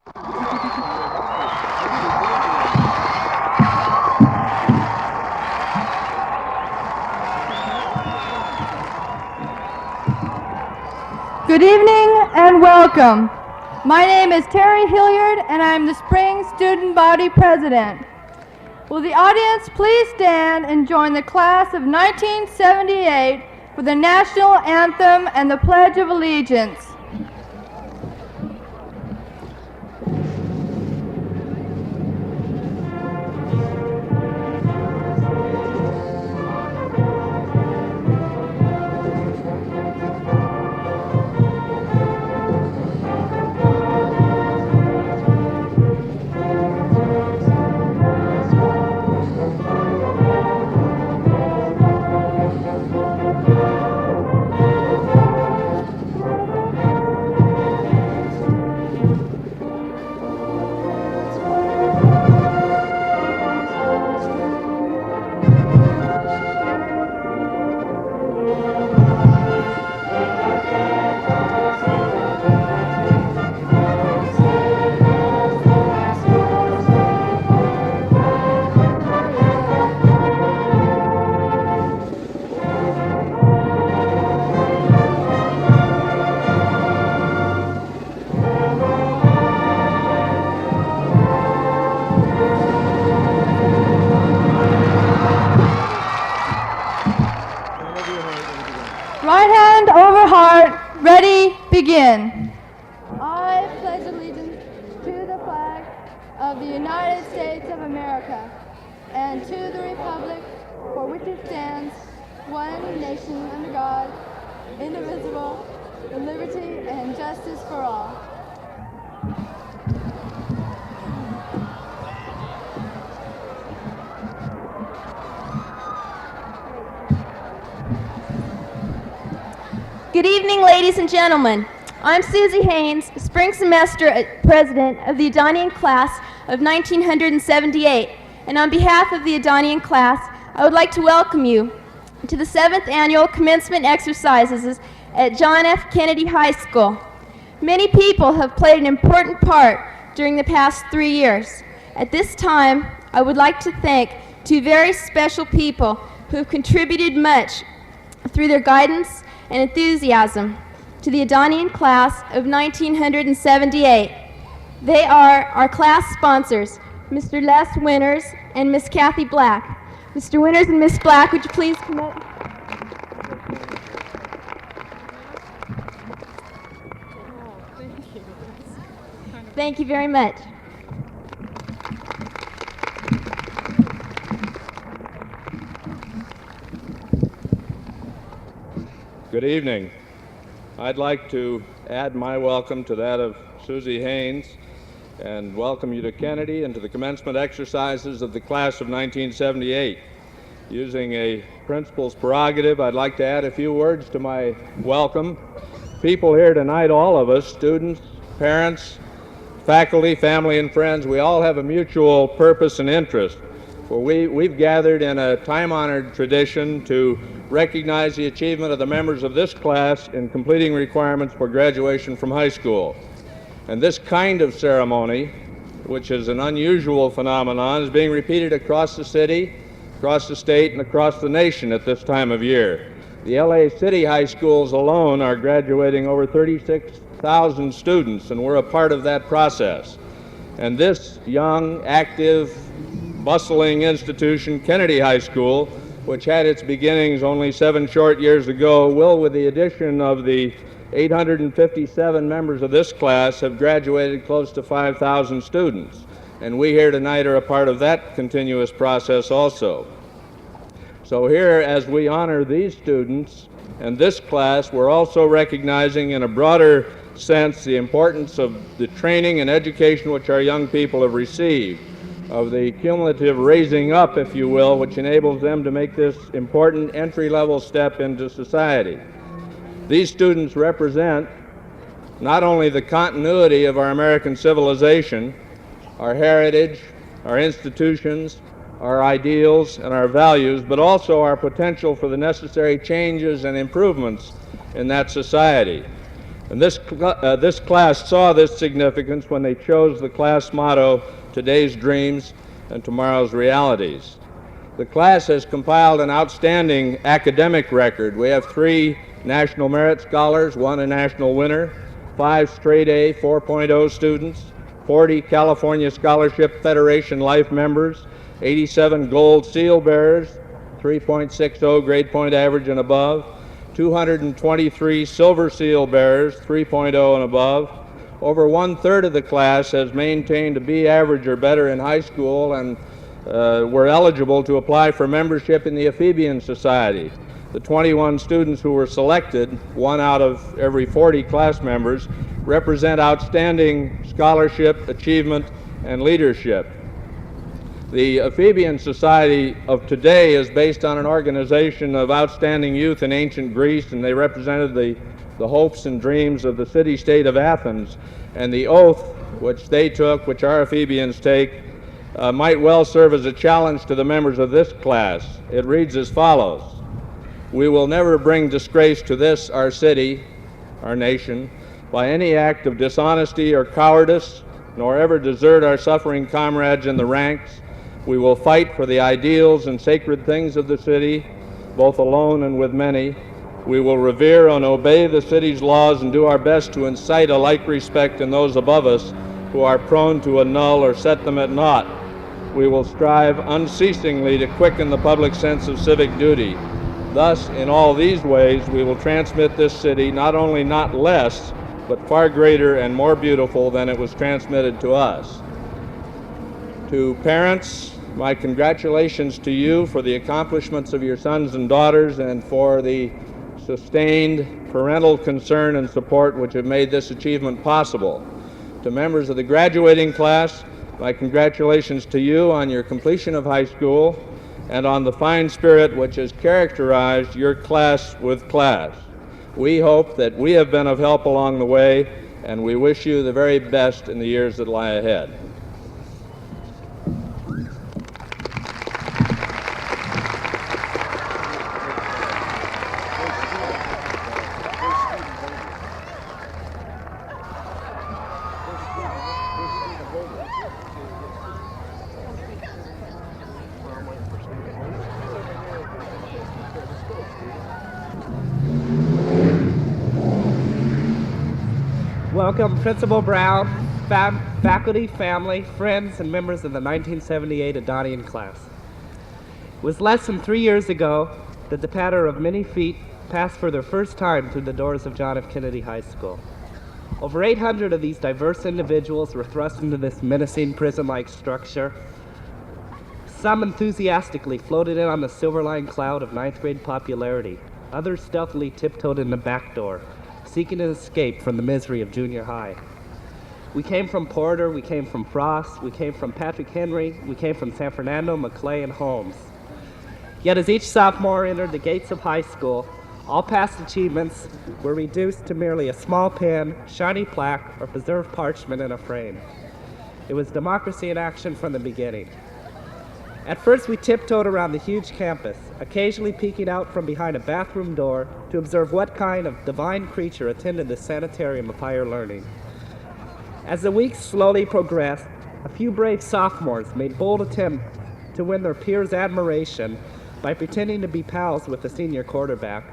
Good evening and welcome. My name is Terry Hilliard and I'm the Spring Student Body President. Will the audience please stand and join the class of 1978 for the National Anthem and the Pledge of Allegiance. Right hand over heart, ready, begin. I pledge allegiance to the flag of the United States of America and to the republic for which it stands, one nation under God, indivisible, with liberty and justice for all. Good evening, ladies and gentlemen. I'm Susie Haynes, spring semester president of the Adonian class of 1978, and on behalf of the Adonian class, I would like to welcome you to the 7th annual commencement exercises at John F. Kennedy High School. Many people have played an important part during the past 3 years. At this time, I would like to thank two very special people who have contributed much through their guidance and enthusiasm to the Adonian class of 1978. They are our class sponsors, Mr. Les Winters and Miss Kathy Black. Mr. Winters and Miss Black, would you please come up? Thank you very much. Good evening. I'd like to add my welcome to that of Susie Haynes and welcome you to Kennedy and to the commencement exercises of the class of 1978. Using a principal's prerogative, I'd like to add a few words to my welcome. People here tonight, all of us, students, parents, faculty, family, and friends, we all have a mutual purpose and interest. For we've gathered in a time-honored tradition to recognize the achievement of the members of this class in completing requirements for graduation from high school. And this kind of ceremony, which is an unusual phenomenon, is being repeated across the city, across the state, and across the nation at this time of year. The LA City high schools alone are graduating over 36,000 students, and we're a part of that process. And this young, active, bustling institution, Kennedy High School, which had its beginnings only 7 short years ago, will, with the addition of the 857 members of this class, have graduated close to 5,000 students. And we here tonight are a part of that continuous process also. So here, as we honor these students and this class, we're also recognizing in a broader sense the importance of the training and education which our young people have received, of the cumulative raising up, if you will, which enables them to make this important entry-level step into society. These students represent not only the continuity of our American civilization, our heritage, our institutions, our ideals, and our values, but also our potential for the necessary changes and improvements in that society. And this class saw this significance when they chose the class motto, "Today's Dreams and Tomorrow's Realities." The class has compiled an outstanding academic record. We have 3 National Merit Scholars, 1 a National Winner, 5 straight A 4.0 students, 40 California Scholarship Federation Life members, 87 Gold Seal bearers, 3.60 grade point average and above, 223 Silver Seal bearers, 3.0 and above. Over 1/3 of the class has maintained a B average or better in high school and were eligible to apply for membership in the Amphibian Society. The 21 students who were selected, 1 out of every 40 class members, represent outstanding scholarship, achievement, and leadership. The Amphibian Society of today is based on an organization of outstanding youth in ancient Greece, and they represented the hopes and dreams of the city-state of Athens. And the oath which they took, which our Amphibians take, might well serve as a challenge to the members of this class. It reads as follows: "We will never bring disgrace to this, our city, our nation, by any act of dishonesty or cowardice, nor ever desert our suffering comrades in the ranks. We will fight for the ideals and sacred things of the city, both alone and with many. We will revere and obey the city's laws and do our best to incite a like respect in those above us who are prone to annul or set them at naught. We will strive unceasingly to quicken the public sense of civic duty. Thus, in all these ways, we will transmit this city not only not less, but far greater and more beautiful than it was transmitted to us." To parents, my congratulations to you for the accomplishments of your sons and daughters and for the sustained parental concern and support which have made this achievement possible. To members of the graduating class, my congratulations to you on your completion of high school and on the fine spirit which has characterized your class with class. We hope that we have been of help along the way, and we wish you the very best in the years that lie ahead. Welcome Principal Brown, faculty, family, friends, and members of the 1978 Adonian class. It was less than 3 years ago that the patter of many feet passed for their first time through the doors of John F. Kennedy High School. Over 800 of these diverse individuals were thrust into this menacing prison-like structure. Some enthusiastically floated in on the silver-lined cloud of 9th grade popularity. Others stealthily tiptoed in the back door, seeking an escape from the misery of junior high. We came from Porter, we came from Frost, we came from Patrick Henry, we came from San Fernando, McClay, and Holmes. Yet as each sophomore entered the gates of high school, all past achievements were reduced to merely a small pen, shiny plaque, or preserved parchment in a frame. It was democracy in action from the beginning. At first, we tiptoed around the huge campus, occasionally peeking out from behind a bathroom door to observe what kind of divine creature attended the sanitarium of higher learning. As the weeks slowly progressed, a few brave sophomores made bold attempts to win their peers' admiration by pretending to be pals with the senior quarterback,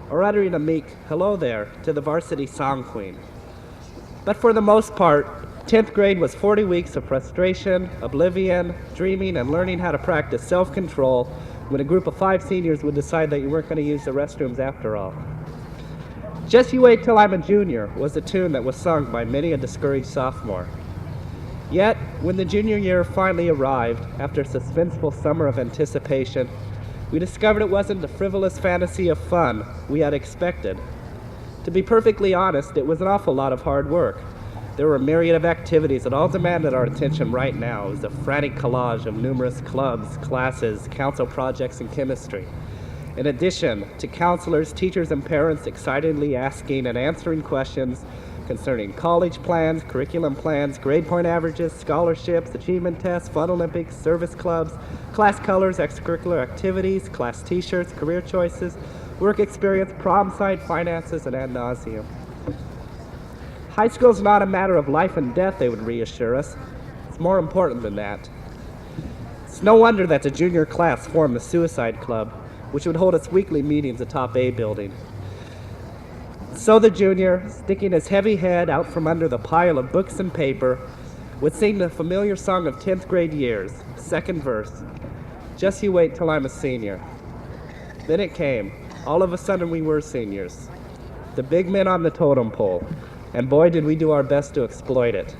or uttering a meek "hello there" to the varsity song queen. But for the most part, 10th grade was 40 weeks of frustration, oblivion, dreaming, and learning how to practice self-control when a group of 5 seniors would decide that you weren't going to use the restrooms after all. "Just you wait till I'm a junior" was a tune that was sung by many a discouraged sophomore. Yet, when the junior year finally arrived, after a suspenseful summer of anticipation, we discovered it wasn't the frivolous fantasy of fun we had expected. To be perfectly honest, it was an awful lot of hard work. There were a myriad of activities that all demanded our attention right now. It was a frantic collage of numerous clubs, classes, council projects, and chemistry. In addition to counselors, teachers, and parents excitedly asking and answering questions concerning college plans, curriculum plans, grade point averages, scholarships, achievement tests, fun Olympics, service clubs, class colors, extracurricular activities, class t-shirts, career choices, work experience, prom site, finances, and ad nauseum. High school is not a matter of life and death, they would reassure us. It's more important than that. It's no wonder that the junior class formed the Suicide Club, which would hold its weekly meetings atop A building. So the junior, sticking his heavy head out from under the pile of books and paper, would sing the familiar song of 10th grade years, second verse, "Just you wait till I'm a senior." Then it came. All of a sudden we were seniors, the big men on the totem pole, and boy did we do our best to exploit it,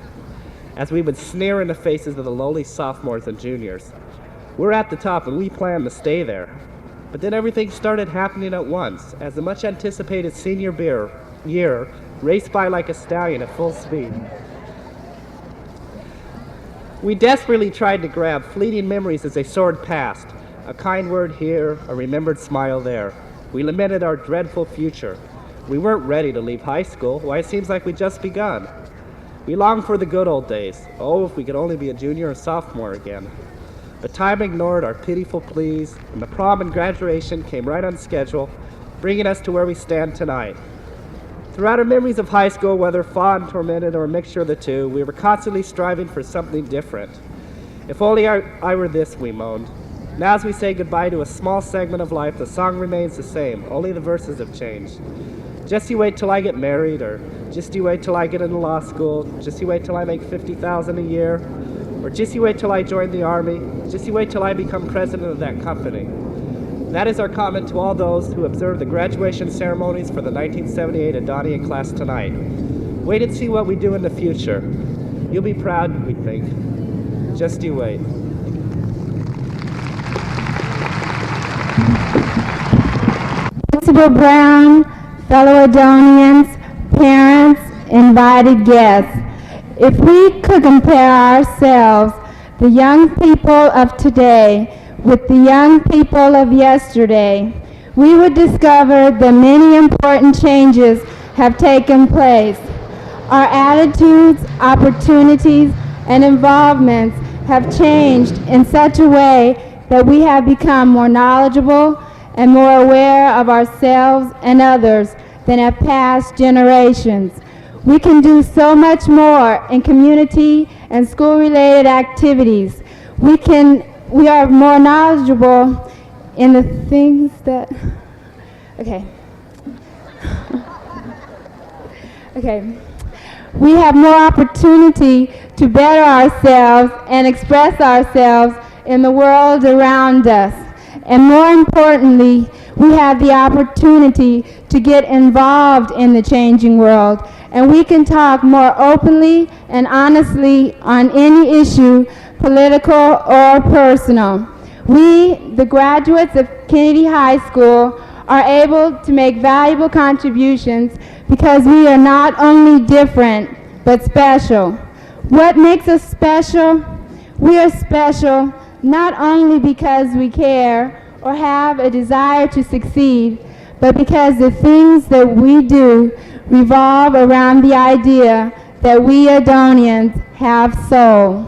as we would sneer in the faces of the lowly sophomores and juniors. We're at the top and we plan to stay there. But then everything started happening at once, as the much anticipated senior year raced by like a stallion at full speed. We desperately tried to grab fleeting memories as they soared past, a kind word here, a remembered smile there. We lamented our dreadful future. We weren't ready to leave high school. Why, it seems like we'd just begun. We longed for the good old days. Oh, if we could only be a junior or sophomore again. But time ignored our pitiful pleas, and the prom and graduation came right on schedule, bringing us to where we stand tonight. Throughout our memories of high school, whether fond, tormented, or a mixture of the two, we were constantly striving for something different. If only I were this, we moaned. Now as we say goodbye to a small segment of life, the song remains the same, only the verses have changed. Just you wait till I get married, or just you wait till I get into law school, just you wait till I make $50,000 a year, or just you wait till I join the Army, just you wait till I become president of that company. That is our comment to all those who observe the graduation ceremonies for the 1978 Adonian class tonight. Wait and see what we do in the future. You'll be proud, we think. Just you wait. Principal Brown, fellow Adonians, parents, invited guests. If we could compare ourselves, the young people of today, with the young people of yesterday, we would discover that many important changes have taken place. Our attitudes, opportunities, and involvements have changed in such a way that we have become more knowledgeable and more aware of ourselves and others than at past generations. We can do so much more in community and school-related activities. We are more knowledgeable in the things that, okay. We have more opportunity to better ourselves and express ourselves in the world around us. And more importantly, we have the opportunity to get involved in the changing world. And we can talk more openly and honestly on any issue, political or personal. We, the graduates of Kennedy High School, are able to make valuable contributions because we are not only different, but special. What makes us special? We are special not only because we care or have a desire to succeed, but because the things that we do revolve around the idea that we Adonians have soul.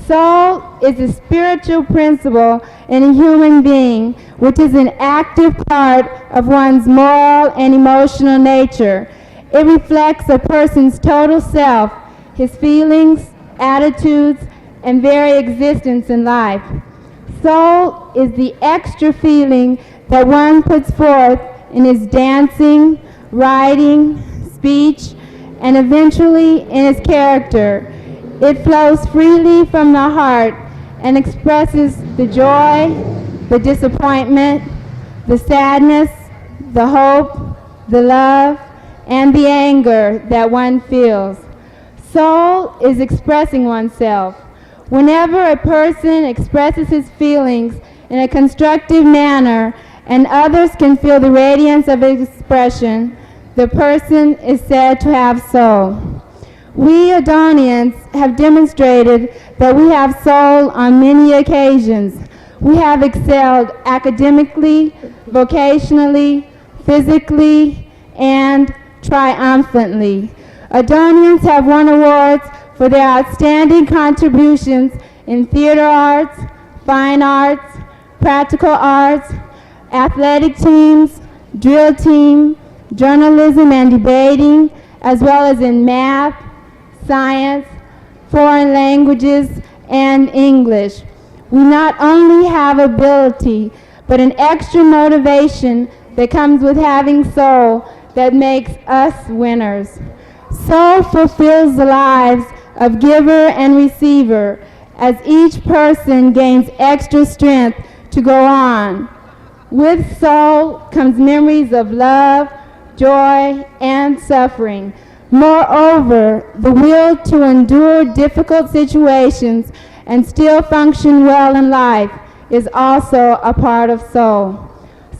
Soul is a spiritual principle in a human being, which is an active part of one's moral and emotional nature. It reflects a person's total self, his feelings, attitudes, and very existence in life. Soul is the extra feeling that one puts forth in his dancing, writing, speech, and eventually in his character. It flows freely from the heart and expresses the joy, the disappointment, the sadness, the hope, the love, and the anger that one feels. Soul is expressing oneself. Whenever a person expresses his feelings in a constructive manner and others can feel the radiance of his expression, the person is said to have soul. We Adonians have demonstrated that we have soul on many occasions. We have excelled academically, vocationally, physically, and triumphantly. Adonians have won awards for their outstanding contributions in theater arts, fine arts, practical arts, athletic teams, drill team, journalism and debating, as well as in math, science, foreign languages, and English. We not only have ability, but an extra motivation that comes with having soul that makes us winners. Soul fulfills the lives of giver and receiver as each person gains extra strength to go on. With soul comes memories of love, joy, and suffering. Moreover, the will to endure difficult situations and still function well in life is also a part of soul.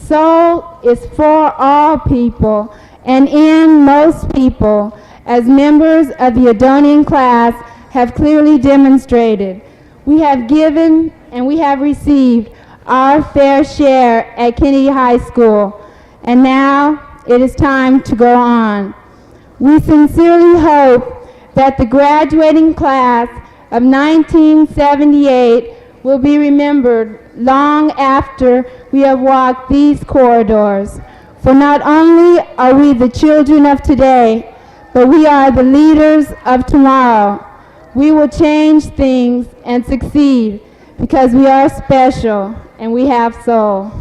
Soul is for all people and in most people, as members of the Adonian class have clearly demonstrated. We have given and we have received our fair share at Kennedy High School, and now it is time to go on. We sincerely hope that the graduating class of 1978 will be remembered long after we have walked these corridors. For not only are we the children of today, but we are the leaders of tomorrow. We will change things and succeed because we are special and we have soul.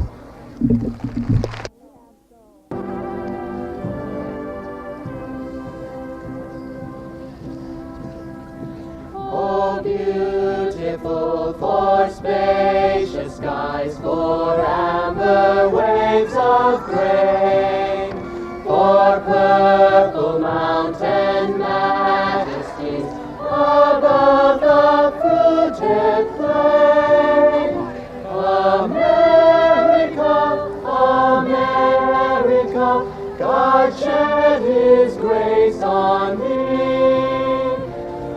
Oh, beautiful for spacious skies, for amber waves of grain, for purple mountain majesties above the fruited plain. America, America, God shed His grace on thee,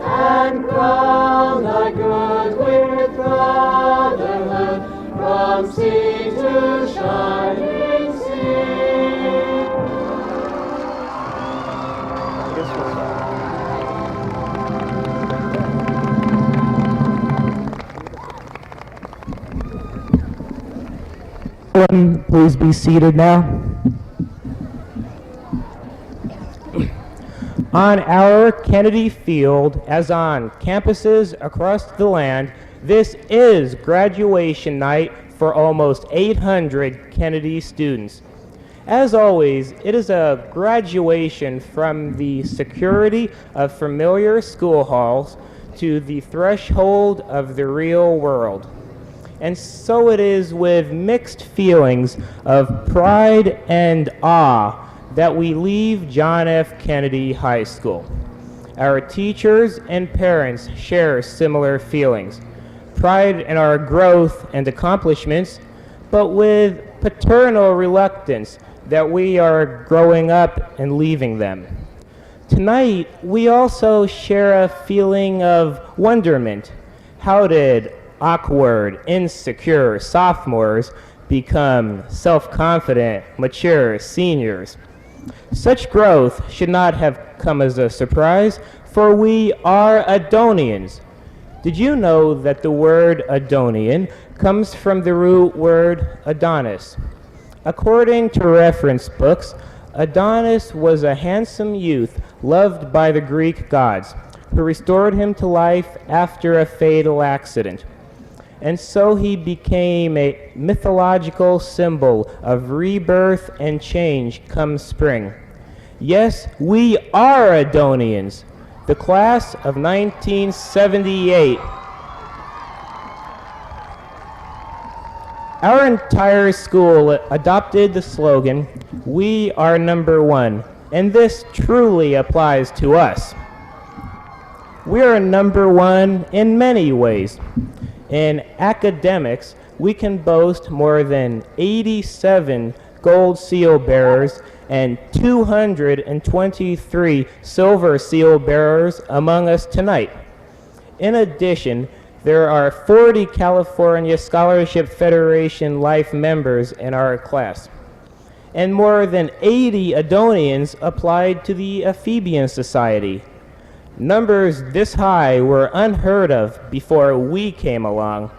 and crown thy good with brotherhood from sea to shining sea. Please be seated now. On our Kennedy Field, as on campuses across the land, this is graduation night for almost 800 Kennedy students. As always, it is a graduation from the security of familiar school halls to the threshold of the real world. And so it is with mixed feelings of pride and awe that we leave John F. Kennedy High School. Our teachers and parents share similar feelings, pride in our growth and accomplishments, but with paternal reluctance that we are growing up and leaving them. Tonight, we also share a feeling of wonderment. How did awkward, insecure sophomores become self-confident, mature seniors? Such growth should not have come as a surprise, for we are Adonians. Did you know that the word Adonian comes from the root word Adonis? According to reference books, Adonis was a handsome youth loved by the Greek gods, who restored him to life after a fatal accident. And so he became a mythological symbol of rebirth and change come spring. Yes, we are Adonians, the class of 1978. Our entire school adopted the slogan, "We are number one," and this truly applies to us. We are number one in many ways. In academics, we can boast more than 87 gold seal bearers and 223 silver seal bearers among us tonight. In addition, there are 40 California Scholarship Federation Life members in our class, and more than 80 Adonians applied to the Ephebian Society. Numbers this high were unheard of before we came along.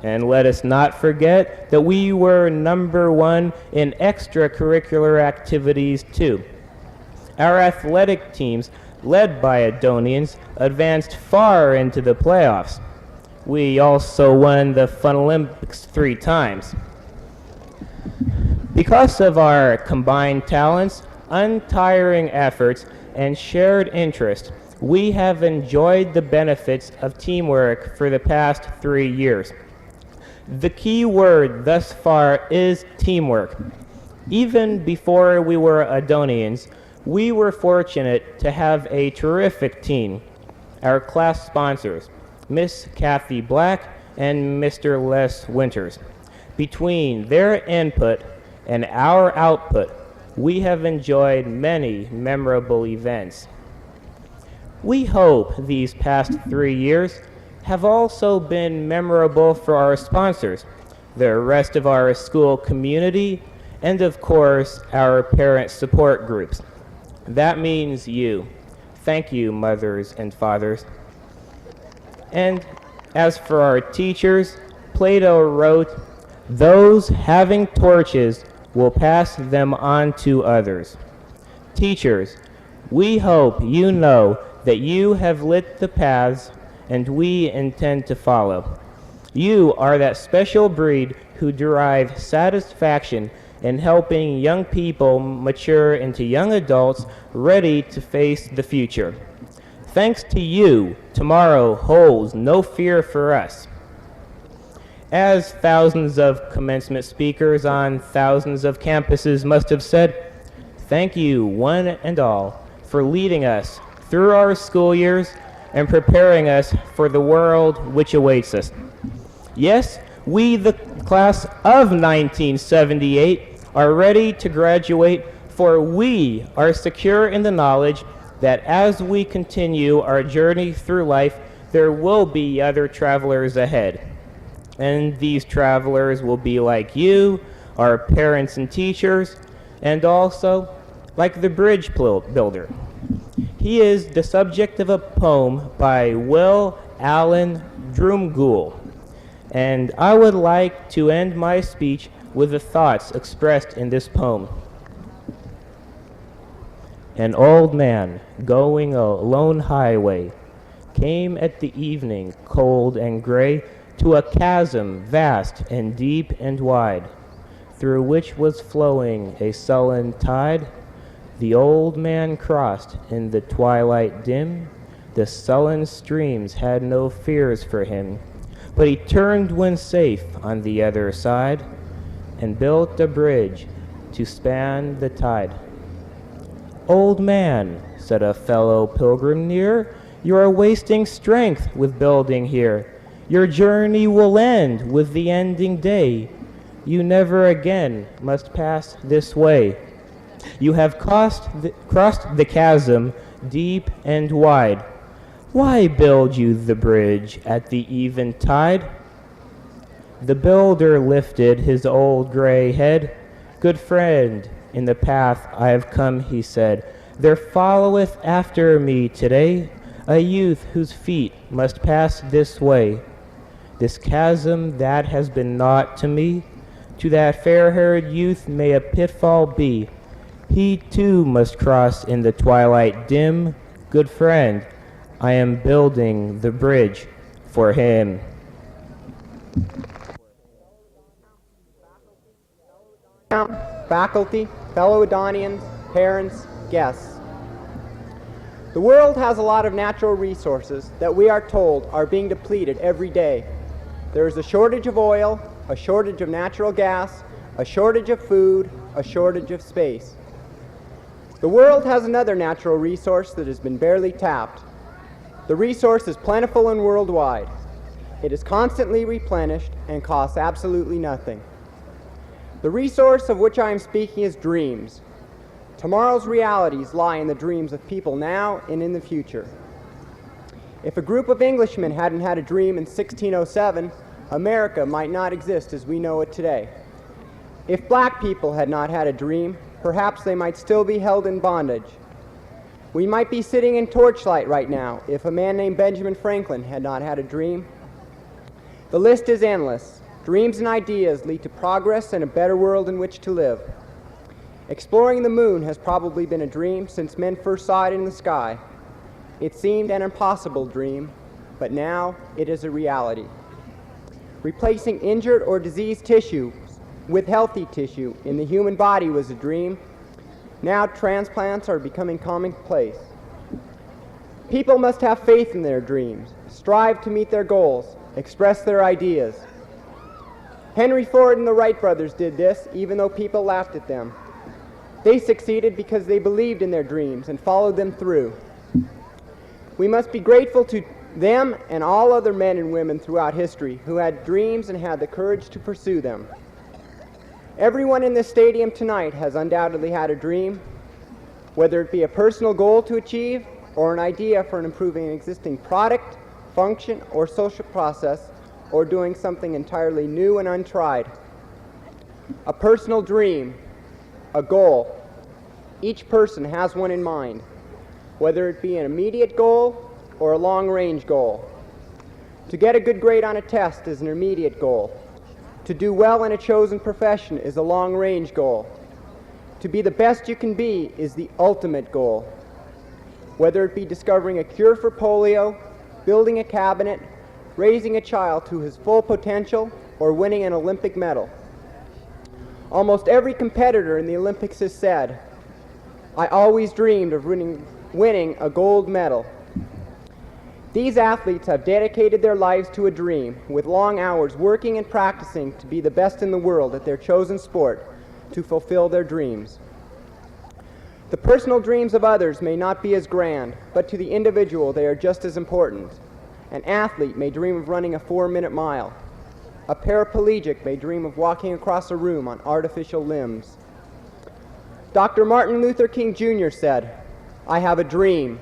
And let us not forget that we were number one in extracurricular activities too. Our athletic teams, led by Adonians, advanced far into the playoffs. We also won the Fun Olympics 3 times. Because of our combined talents, untiring efforts, and shared interest, we have enjoyed the benefits of teamwork for the past 3 years. The key word thus far is teamwork. Even before we were Adonians, we were fortunate to have a terrific team. Our class sponsors, Miss Kathy Black and Mr. Les Winters. Between their input and our output, we have enjoyed many memorable events. We hope these past 3 years have also been memorable for our sponsors, the rest of our school community, and of course, our parent support groups. That means you. Thank you, mothers and fathers. And as for our teachers, Plato wrote, "Those having torches will pass them on to others." Teachers, we hope you know that you have lit the paths and we intend to follow. You are that special breed who derive satisfaction in helping young people mature into young adults ready to face the future. Thanks to you, tomorrow holds no fear for us. As thousands of commencement speakers on thousands of campuses must have said, thank you, one and all, for leading us through our school years and preparing us for the world which awaits us. Yes, we, the class of 1978, are ready to graduate, for we are secure in the knowledge that as we continue our journey through life, there will be other travelers ahead. And these travelers will be like you, our parents and teachers, and also like the bridge builder. He is the subject of a poem by Will Allen Drumgoole. And I would like to end my speech with the thoughts expressed in this poem. An old man going a lone highway came at the evening, cold and gray, to a chasm vast and deep and wide, through which was flowing a sullen tide. The old man crossed in the twilight dim. The sullen streams had no fears for him, but he turned when safe on the other side and built a bridge to span the tide. Old man, said a fellow pilgrim near, you are wasting strength with building here. Your journey will end with the ending day. You never again must pass this way. You have crossed the chasm deep and wide. Why build you the bridge at the eventide? The builder lifted his old gray head. Good friend, in the path I have come, he said, there followeth after me today a youth whose feet must pass this way. This chasm that has been naught to me, to that fair-haired youth may a pitfall be. He too must cross in the twilight dim. Good friend, I am building the bridge for him. Faculty, fellow Adonians, parents, guests. The world has a lot of natural resources that we are told are being depleted every day. There is a shortage of oil, a shortage of natural gas, a shortage of food, a shortage of space. The world has another natural resource that has been barely tapped. The resource is plentiful and worldwide. It is constantly replenished and costs absolutely nothing. The resource of which I am speaking is dreams. Tomorrow's realities lie in the dreams of people now and in the future. If a group of Englishmen hadn't had a dream in 1607, America might not exist as we know it today. If black people had not had a dream, perhaps they might still be held in bondage. We might be sitting in torchlight right now if a man named Benjamin Franklin had not had a dream. The list is endless. Dreams and ideas lead to progress and a better world in which to live. Exploring the moon has probably been a dream since men first saw it in the sky. It seemed an impossible dream, but now it is a reality. Replacing injured or diseased tissue with healthy tissue in the human body was a dream. Now transplants are becoming commonplace. People must have faith in their dreams, strive to meet their goals, express their ideas. Henry Ford and the Wright brothers did this, even though people laughed at them. They succeeded because they believed in their dreams and followed them through. We must be grateful to them and all other men and women throughout history who had dreams and had the courage to pursue them. Everyone in this stadium tonight has undoubtedly had a dream, whether it be a personal goal to achieve or an idea for improving an existing product, function, or social process, or doing something entirely new and untried. A personal dream, a goal. Each person has one in mind, whether it be an immediate goal or a long-range goal. To get a good grade on a test is an immediate goal. To do well in a chosen profession is a long-range goal. To be the best you can be is the ultimate goal. Whether it be discovering a cure for polio, building a cabinet, raising a child to his full potential, or winning an Olympic medal. Almost every competitor in the Olympics has said, "I always dreamed of winning a gold medal." These athletes have dedicated their lives to a dream, with long hours working and practicing to be the best in the world at their chosen sport to fulfill their dreams. The personal dreams of others may not be as grand, but to the individual they are just as important. An athlete may dream of running a 4-minute mile. A paraplegic may dream of walking across a room on artificial limbs. Dr. Martin Luther King Jr. said, "I have a dream."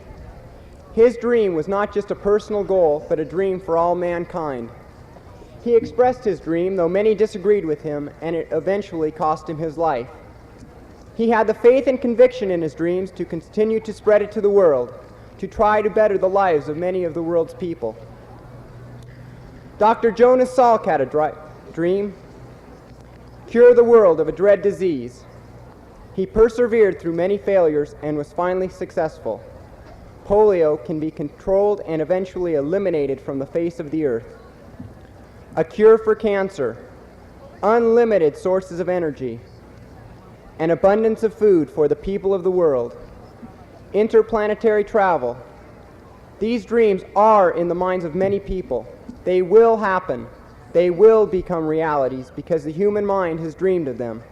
His dream was not just a personal goal, but a dream for all mankind. He expressed his dream, though many disagreed with him, and it eventually cost him his life. He had the faith and conviction in his dreams to continue to spread it to the world, to try to better the lives of many of the world's people. Dr. Jonas Salk had a dream, cure the world of a dread disease. He persevered through many failures and was finally successful. Polio can be controlled and eventually eliminated from the face of the earth. A cure for cancer, unlimited sources of energy, an abundance of food for the people of the world, interplanetary travel. These dreams are in the minds of many people. They will happen. They will become realities because the human mind has dreamed of them.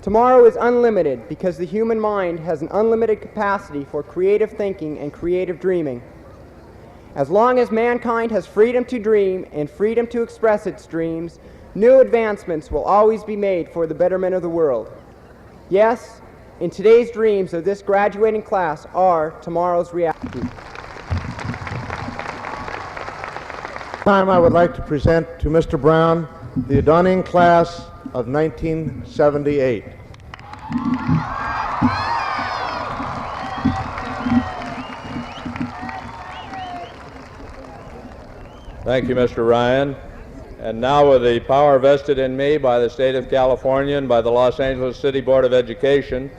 Tomorrow is unlimited because the human mind has an unlimited capacity for creative thinking and creative dreaming. As long as mankind has freedom to dream and freedom to express its dreams, new advancements will always be made for the betterment of the world. Yes, in today's dreams of this graduating class are tomorrow's reality. Time I would like to present to Mr. Brown the Adonian class of 1978. Thank you, Mr. Ryan. And now, with the power vested in me by the State of California and by the Los Angeles City Board of Education,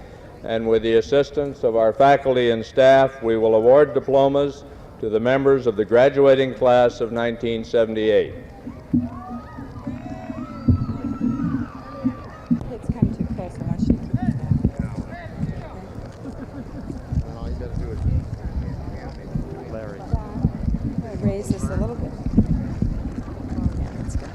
and with the assistance of our faculty and staff, we will award diplomas to the members of the graduating class of 1978. It's come too close. I want you to keep it down. All you got to do is Larry. I'm going to raise this a little bit. Yeah, that's good.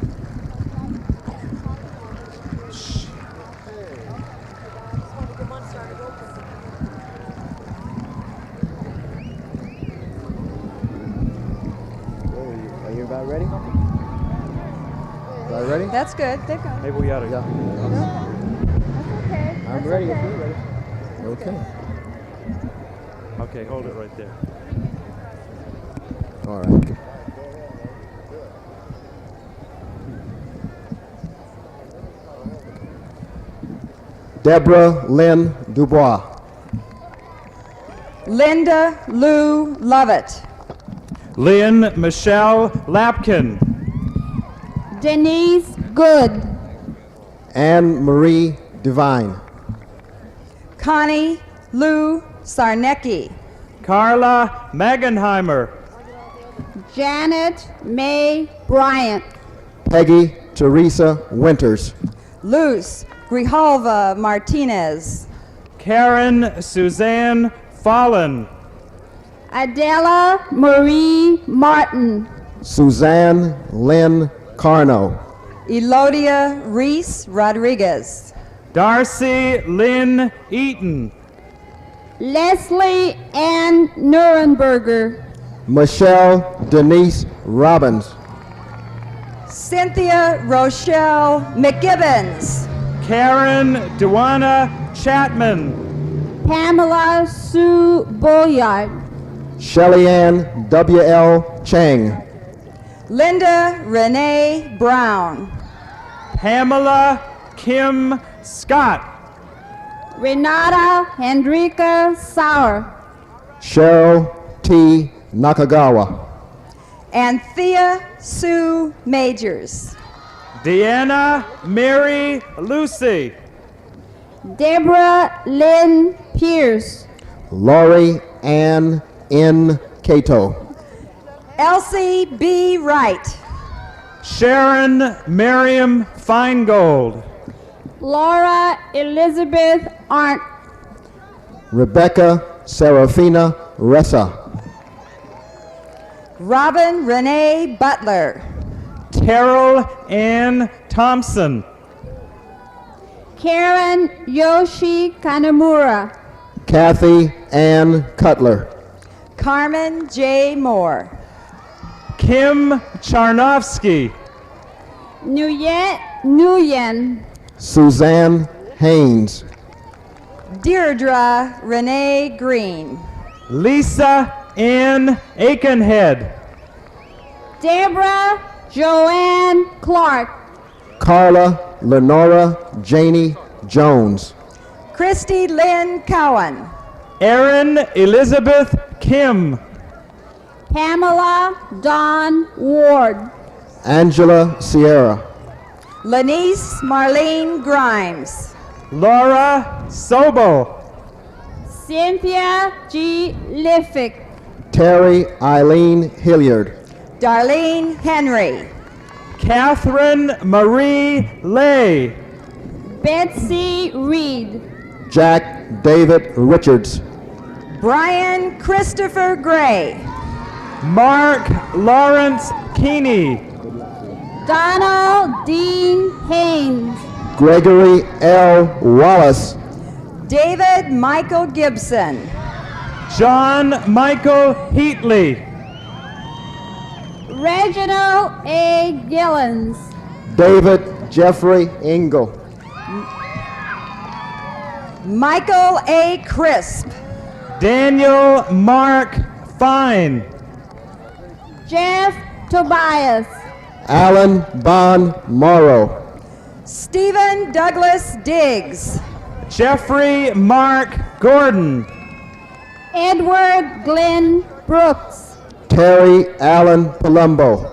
Are you about ready? About ready? That's good. They've got it. Maybe we ought to. That's okay. I'm ready if you're ready. Okay. Okay, hold it right there. All right. Deborah Lynn Dubois. Linda Lou Lovett. Lynn Michelle Lapkin. Denise Good. Anne Marie Devine. Connie Lou Sarnecki. Carla Magenheimer. Janet May Bryant. Peggy Teresa Winters. Luz Grijalva Martinez. Karen Suzanne Fallon. Adela Marie Martin. Suzanne Lynn Carno. Elodia Reese Rodriguez. Darcy Lynn Eaton. Leslie Ann Nuremberger. Michelle Denise Robbins. Cynthia Rochelle McGibbons. Karen Dewana Chapman. Pamela Sue Boyard. Shelly Ann W.L. Chang. Linda Renee Brown. Pamela Kim Scott. Renata Hendrika Sauer. Cheryl T. Nakagawa. Anthea Sue Majors. Deanna Mary Lucy. Deborah Lynn Pierce. Lori Ann N. Cato. Elsie B. Wright. Sharon Miriam Feingold. Laura Elizabeth Arndt. Rebecca Serafina Ressa. Robin Renee Butler. Terrell Ann Thompson. Karen Yoshi Kanamura. Kathy Ann Cutler. Carmen J. Moore. Kim Charnovsky. Nuyet Nguyen. Suzanne Haynes. Deirdre Renee Green. Lisa Ann Aikenhead. Deborah Joanne Clark. Carla Lenora Janie Jones. Christy Lynn Cowan. Erin Elizabeth Kim. Pamela Dawn Ward. Angela Sierra. Lanice Marlene Grimes. Laura Sobel. Cynthia G. Liffick. Terry Eileen Hilliard. Darlene Henry. Catherine Marie Lay. Betsy Reed. Jack David Richards. Brian Christopher Gray. Mark Lawrence Keeney. Donald Dean Haynes. Gregory L. Wallace. David Michael Gibson. John Michael Heatley. Reginald A. Gillens. David Jeffrey Engel. Michael A. Crisp. Daniel Mark Fine. Jeff Tobias. Alan Bon Morrow. Stephen Douglas Diggs. Jeffrey Mark Gordon. Edward Glenn Brooks. Terry Allen Palumbo.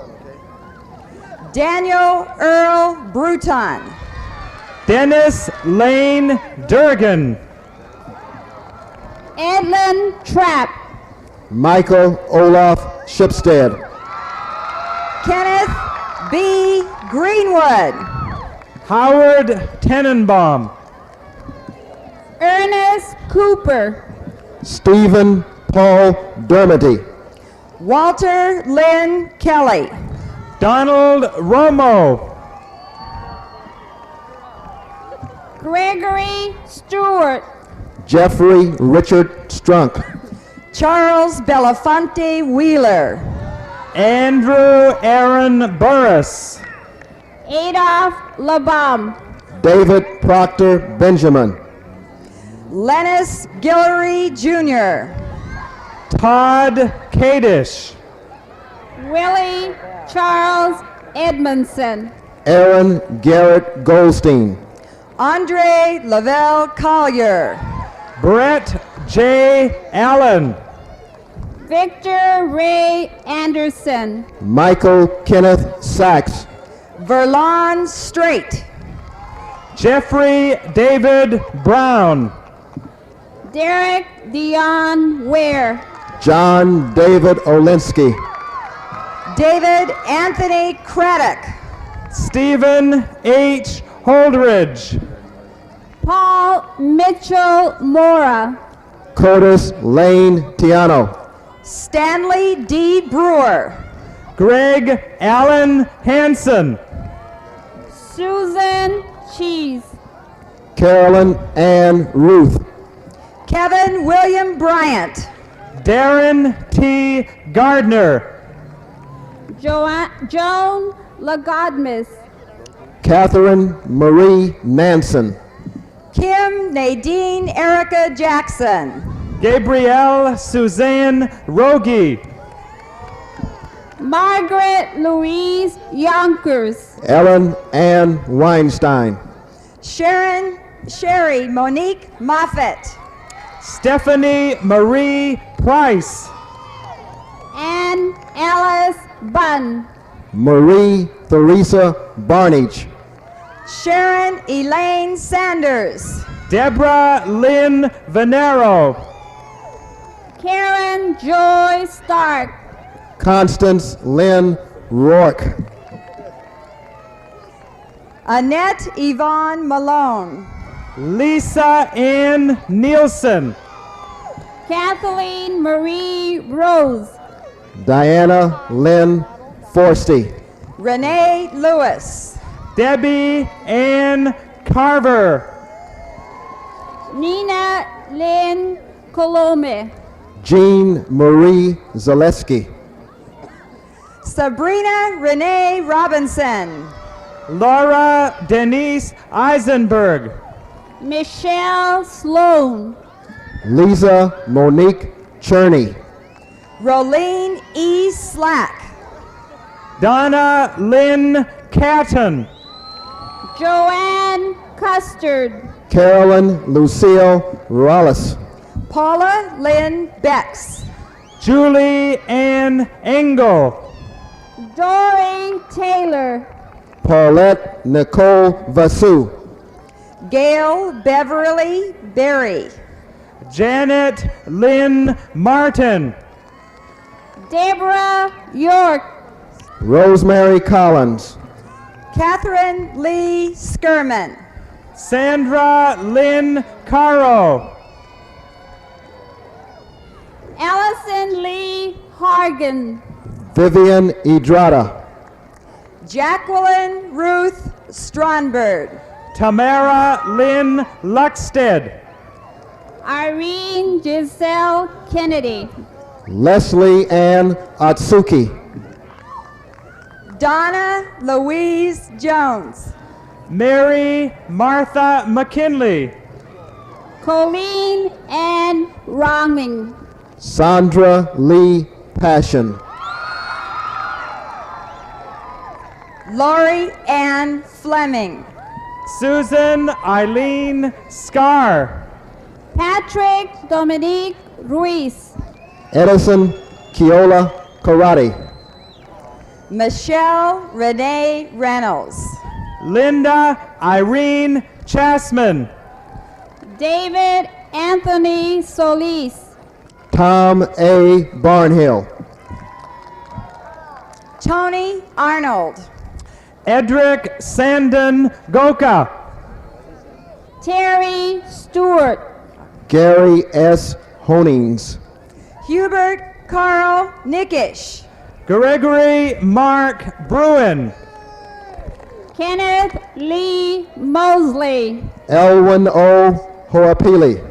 Daniel Earl Bruton. Dennis Lane Durgan. Edlin Trapp. Michael Olaf Shipstead. Kenneth B. Greenwood. Howard Tenenbaum. Ernest Cooper. Stephen Paul Dermody. Walter Lynn Kelly. Donald Romo. Gregory Stewart. Jeffrey Richard Strunk. Charles Belafonte Wheeler. Andrew Aaron Burris. Adolph Labam. David Proctor Benjamin. Lennis Guillory Jr. Todd Kadish. Willie Charles Edmondson. Aaron Garrett Goldstein. Andre Lavelle Collier. Brett J. Allen. Victor Ray Anderson. Michael Kenneth Sachs. Verlon Strait. Jeffrey David Brown. Derek Dion Ware. John David Olinsky. David Anthony Craddock. Stephen H. Holdridge. Paul Mitchell Mora. Curtis Lane Tiano. Stanley D. Brewer. Greg Allen Hansen. Susan Cheese. Carolyn Ann Ruth. Kevin William Bryant. Darren T. Gardner. Joan Lagodmis. Catherine Marie Nansen. Kim Nadine Erica Jackson. Gabrielle Suzanne Rogie. Margaret Louise Yonkers. Ellen Ann Weinstein. Sherry Monique Moffett. Stephanie Marie Price. Ann Alice Bunn. Marie Theresa Barnage. Sharon Elaine Sanders. Deborah Lynn Venero. Karen Joy Stark. Constance Lynn Rourke. Annette Yvonne Malone. Lisa Ann Nielsen. Kathleen Marie Rose. Diana Lynn Forsty. Renee Lewis. Debbie Ann Carver. Nina Lynn Colome. Jean Marie Zaleski. Sabrina Renee Robinson. Laura Denise Eisenberg. Michelle Sloan. Lisa Monique Cherney. Rolene E. Slack. Donna Lynn Catton. Joanne Custard. Carolyn Lucille Rollis. Paula Lynn Bex. Julie Ann Engel. Dory Taylor. Paulette Nicole Vasu. Gail Beverly Berry. Janet Lynn Martin. Deborah York. Rosemary Collins. Catherine Lee Skirman. Sandra Lynn Caro. Allison Lee Hargan. Vivian Edrada. Jacqueline Ruth Stronberg. Tamara Lynn Luxted. Irene Giselle Kennedy. Leslie Ann Atsuki. Donna Louise Jones. Mary Martha McKinley. Colleen Ann Roming. Sandra Lee Passion. Lori Ann Fleming. Susan Eileen Scar. Patrick Dominique Ruiz. Edison Keola Karate. Michelle Renee Reynolds. Linda Irene Chasman. David Anthony Solis. Tom A. Barnhill. Tony Arnold. Edric Sandon Goka. Terry Stewart. Gary S. Honings. Hubert Carl Nickish. Gregory Mark Bruin. Kenneth Lee Mosley. Elwin O. Hoapili.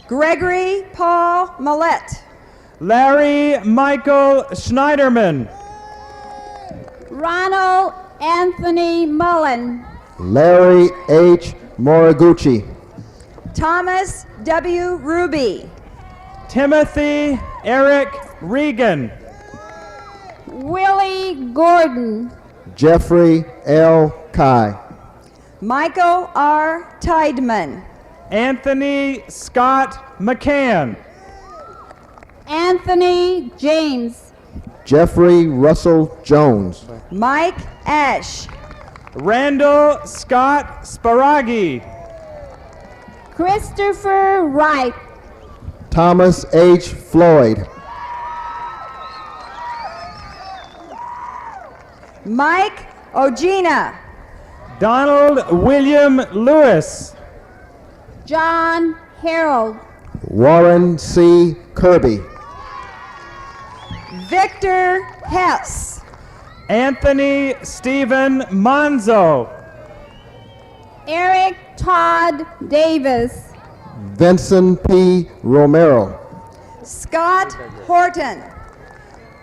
Gregory Paul Millette. Larry Michael Schneiderman. Ronald Anthony Mullen. Larry H. Moriguchi. Thomas W. Ruby. Timothy Eric Regan. Willie Gordon. Jeffrey L. Kai. Michael R. Tideman. Anthony Scott McCann. Anthony James. Jeffrey Russell Jones. Mike Ash. Randall Scott Sparagi. Christopher Wright. Thomas H. Floyd. Mike Ogina. Donald William Lewis. John Harold. Warren C. Kirby. Victor Hess. Anthony Stephen Monzo. Eric Todd Davis. Vincent P. Romero. Scott Horton.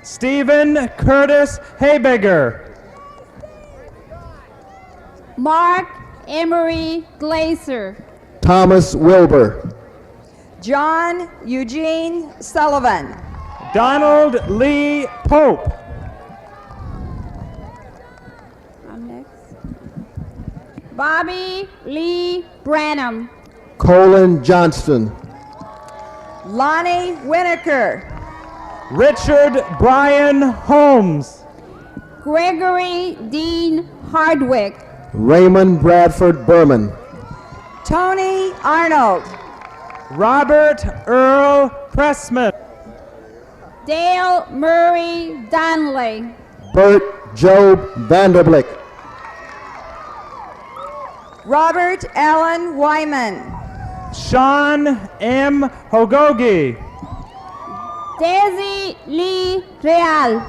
Stephen Curtis Habeger. Mark Emery Glaser. Thomas Wilbur. John Eugene Sullivan. Donald Lee Pope. I'm next. Bobby Lee Branham. Colin Johnston. Lonnie Winokur. Richard Bryan Holmes. Gregory Dean Hardwick. Raymond Bradford Berman. Tony Arnold. Robert Earl Pressman. Dale Murray Donnelly. Bert Job Vanderblick. Robert Allen Wyman. Sean M. Hogogi. Daisy Lee Real.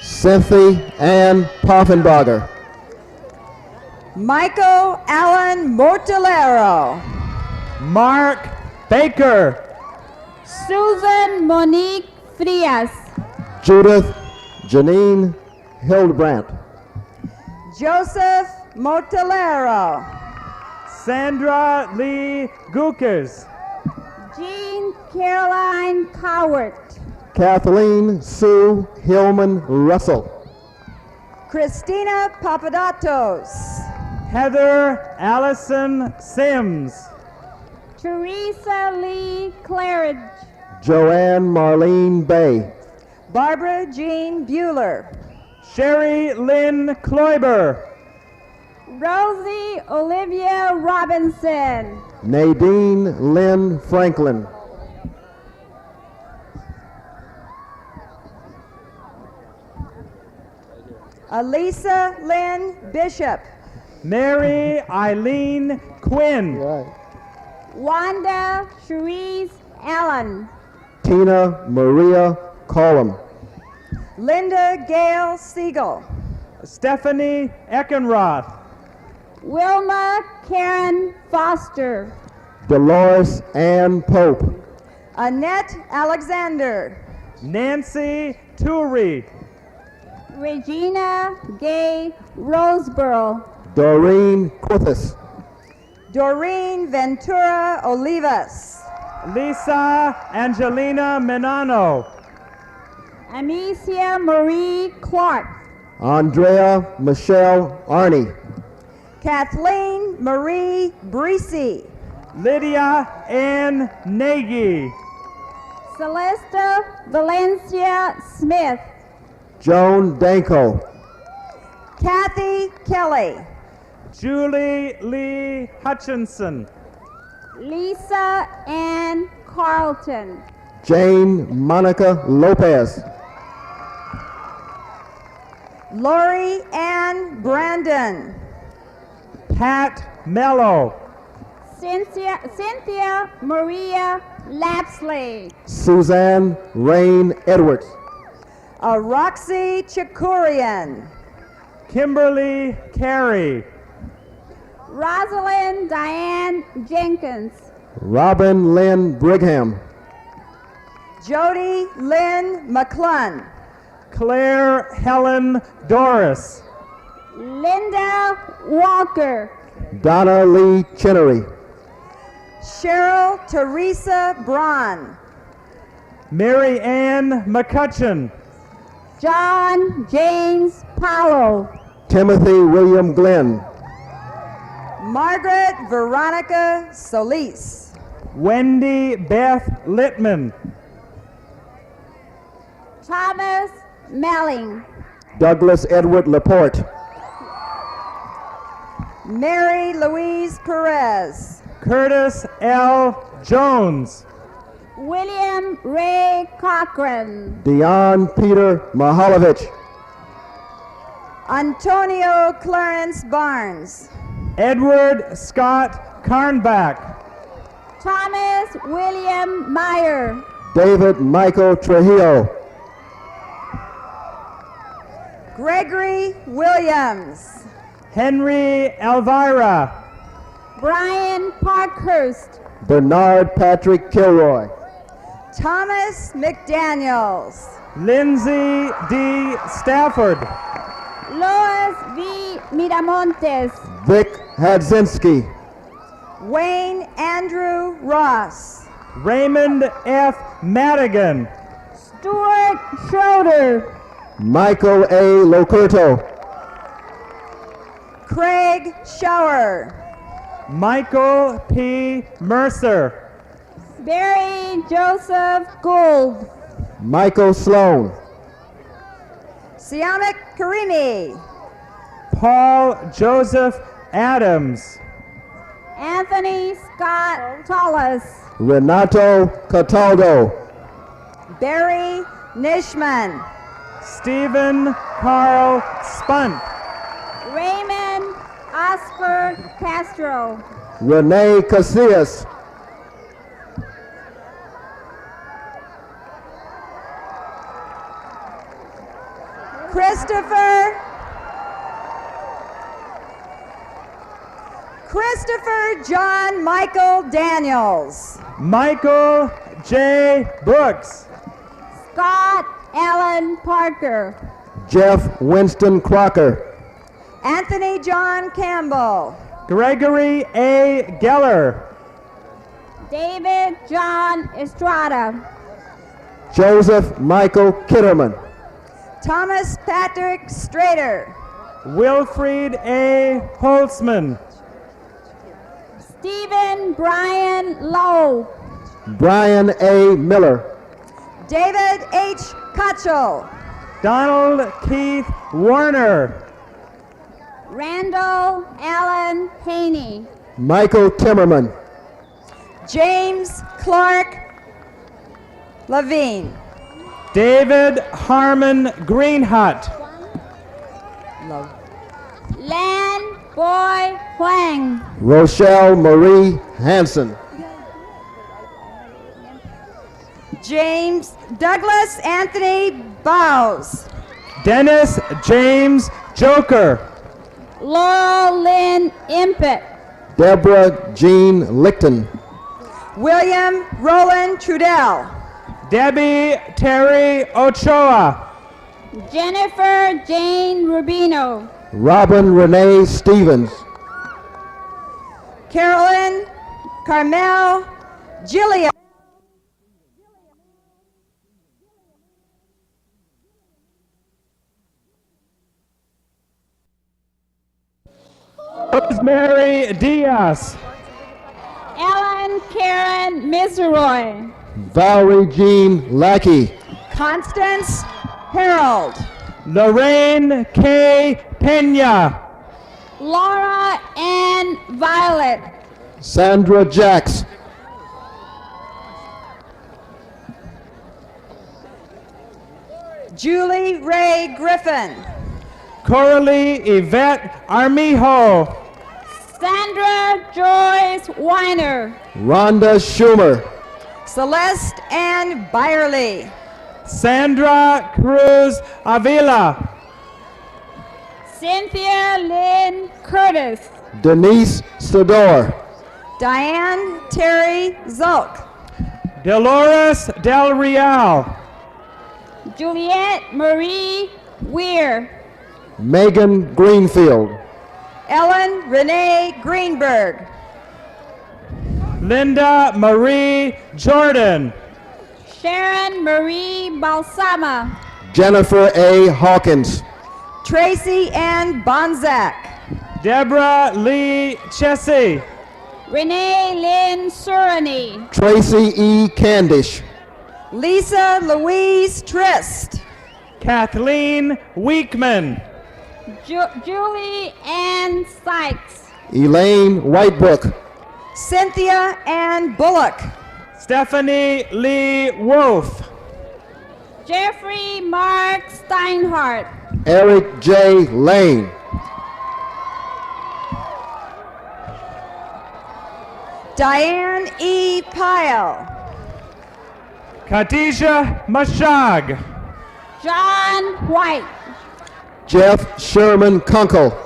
Cynthia Ann Poffenbarger. Michael Allen Mortellero. Mark Baker. Susan Monique Frias. Judith Janine Hildebrandt. Joseph Mortellero. Sandra Lee Gukers. Jean Caroline Cowart. Kathleen Sue Hillman Russell. Christina Papadatos. Heather Allison Sims. Teresa Lee Claridge. Joanne Marlene Bay. Barbara Jean Bueller. Sherry Lynn Kloiber. Rosie Olivia Robinson. Nadine Lynn Franklin. Elisa Lynn Bishop. Mary Eileen Quinn. Wanda Cherise Allen. Tina Maria Collum. Linda Gale Siegel. Stephanie Eckenroth. Wilma Karen Foster. Dolores Ann Pope. Annette Alexander. Nancy Turi. Regina Gay Roseboro. Doreen Quithis. Doreen Ventura Olivas. Lisa Angelina Menano. Amicia Marie Clark. Andrea Michelle Arney. Kathleen Marie Breesy. Lydia Ann Nagy. Celesta Valencia Smith. Joan Danko. Kathy Kelly. Julie Lee Hutchinson. Lisa Ann Carlton. Jane Monica Lopez. Lori Ann Brandon. Pat Mello. Cynthia Maria Lapsley. Suzanne Rain Edwards. Roxy Chakurian. Kimberly Carey. Rosalind Diane Jenkins. Robin Lynn Brigham. Jody Lynn McClung. Claire Helen Doris. Linda Walker. Donna Lee Chinnery. Cheryl Teresa Braun. Mary Ann McCutcheon. John James Powell. Timothy William Glenn. Margaret Veronica Solis. Wendy Beth Littman. Thomas Melling. Douglas Edward Laporte. Mary Louise Perez. Curtis L. Jones. William Ray Cochran. Dion Peter Mahalovich. Antonio Clarence Barnes. Edward Scott Carnback. Thomas William Meyer. David Michael Trujillo. Gregory Williams. Henry Elvira. Brian Parkhurst. Bernard Patrick Kilroy. Thomas McDaniels. Lindsay D. Stafford. Lois V. Miramontes. Vic Hadzinski. Wayne Andrew Ross. Raymond F. Madigan. Stuart Schroeder. Michael A. Locurto. Craig Shower. Michael P. Mercer. Barry Joseph Gould. Michael Sloan. Siamak Karimi. Paul Joseph Adams. Anthony Scott Tullis. Renato Cataldo. Barry Nishman. Stephen Carl Spunt. Raymond Oscar Castro. Renee Casillas. Christopher John Michael Daniels. Michael J. Brooks. Scott Allen Parker. Jeff Winston Crocker. Anthony John Campbell. Gregory A. Geller. David John Estrada. Joseph Michael Kitterman. Thomas Patrick Strader. Wilfried A. Holtzman. Stephen Brian Lowe. Brian A. Miller. David H. Kutchell. Donald Keith Warner. Randall Allen Haney. Michael Timmerman. James Clark Levine. David Harmon Greenhut. Lan Boy Huang. Rochelle Marie Hanson. James Douglas Anthony Bowes. Dennis James Joker. Laurel Lynn Impet. Deborah Jean Lichten. William Roland Trudell. Debbie Terry Ochoa. Jennifer Jane Rubino. Robin Renee Stevens. Carolyn Carmel Gilliam. Rosemary Diaz. Ellen Karen Miseroy. Valerie Jean Lackey. Constance Harold. Lorraine K. Pena. Laura Ann Violet. Sandra Jacks. Julie Ray Griffin. Coralie Yvette Armijo. Sandra Joyce Weiner. Rhonda Schumer. Celeste Ann Byerly. Sandra Cruz Avila. Cynthia Lynn Curtis. Denise Sador. Diane Terry Zulk. Dolores Del Real. Juliette Marie Weir. Megan Greenfield. Ellen Renee Greenberg. Linda Marie Jordan. Sharon Marie Balsama. Jennifer A. Hawkins. Tracy Ann Bonzak. Deborah Lee Chessie. Renee Lynn Surani. Tracy E. Candish. Lisa Louise Trist. Kathleen Weekman. Julie Ann Sykes. Elaine Whitebrook. Cynthia Ann Bullock. Stephanie Lee Wolf. Jeffrey Mark Steinhardt. Eric J. Lane. Diane E. Pyle. Khadijah Mashag. John White. Jeff Sherman Kunkel.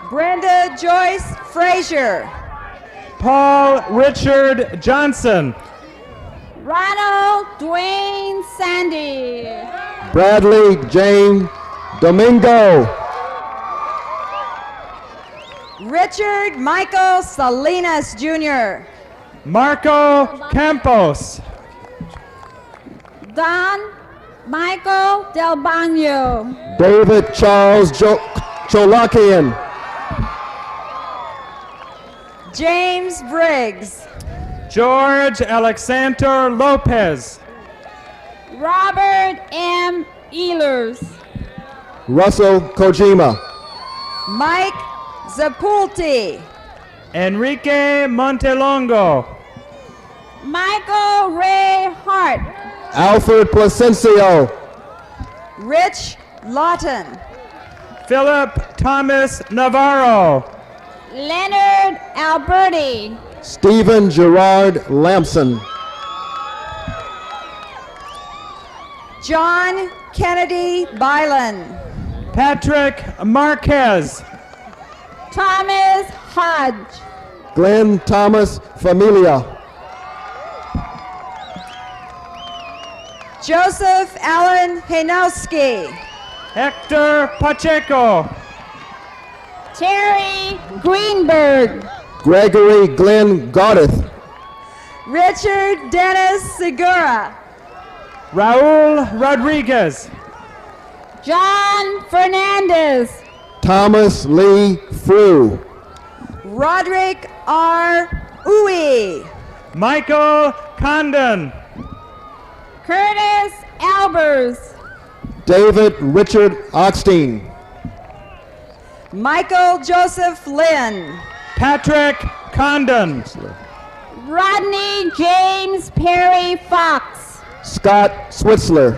Brenda Joyce Frazier. Paul Richard Johnson. Ronald Dwayne Sandy. Bradley Jane Domingo. Richard Michael Salinas Jr. Marco Campos. Don Michael Del Bagno. David Charles Cholakian. James Briggs. George Alexander Lopez. Robert M. Ehlers. Russell Kojima. Mike Zapulti. Enrique Montelongo. Michael Ray Hart. Alfred Placencio. Rich Lawton. Philip Thomas Navarro. Leonard Alberti. Stephen Gerard Lamson. John Kennedy Byland. Patrick Marquez. Thomas Hodge. Glenn Thomas Familia. Joseph Allen Hanowski. Hector Pacheco. Terry Greenberg. Gregory Glenn Goddeth. Richard Dennis Segura. Raul Rodriguez. John Fernandez. Thomas Lee Frew. Roderick R. Uwe. Michael Condon. Curtis Albers. David Richard Oxteen. Michael Joseph Lynn. Patrick Condon. Rodney James Perry Fox. Scott Switzler.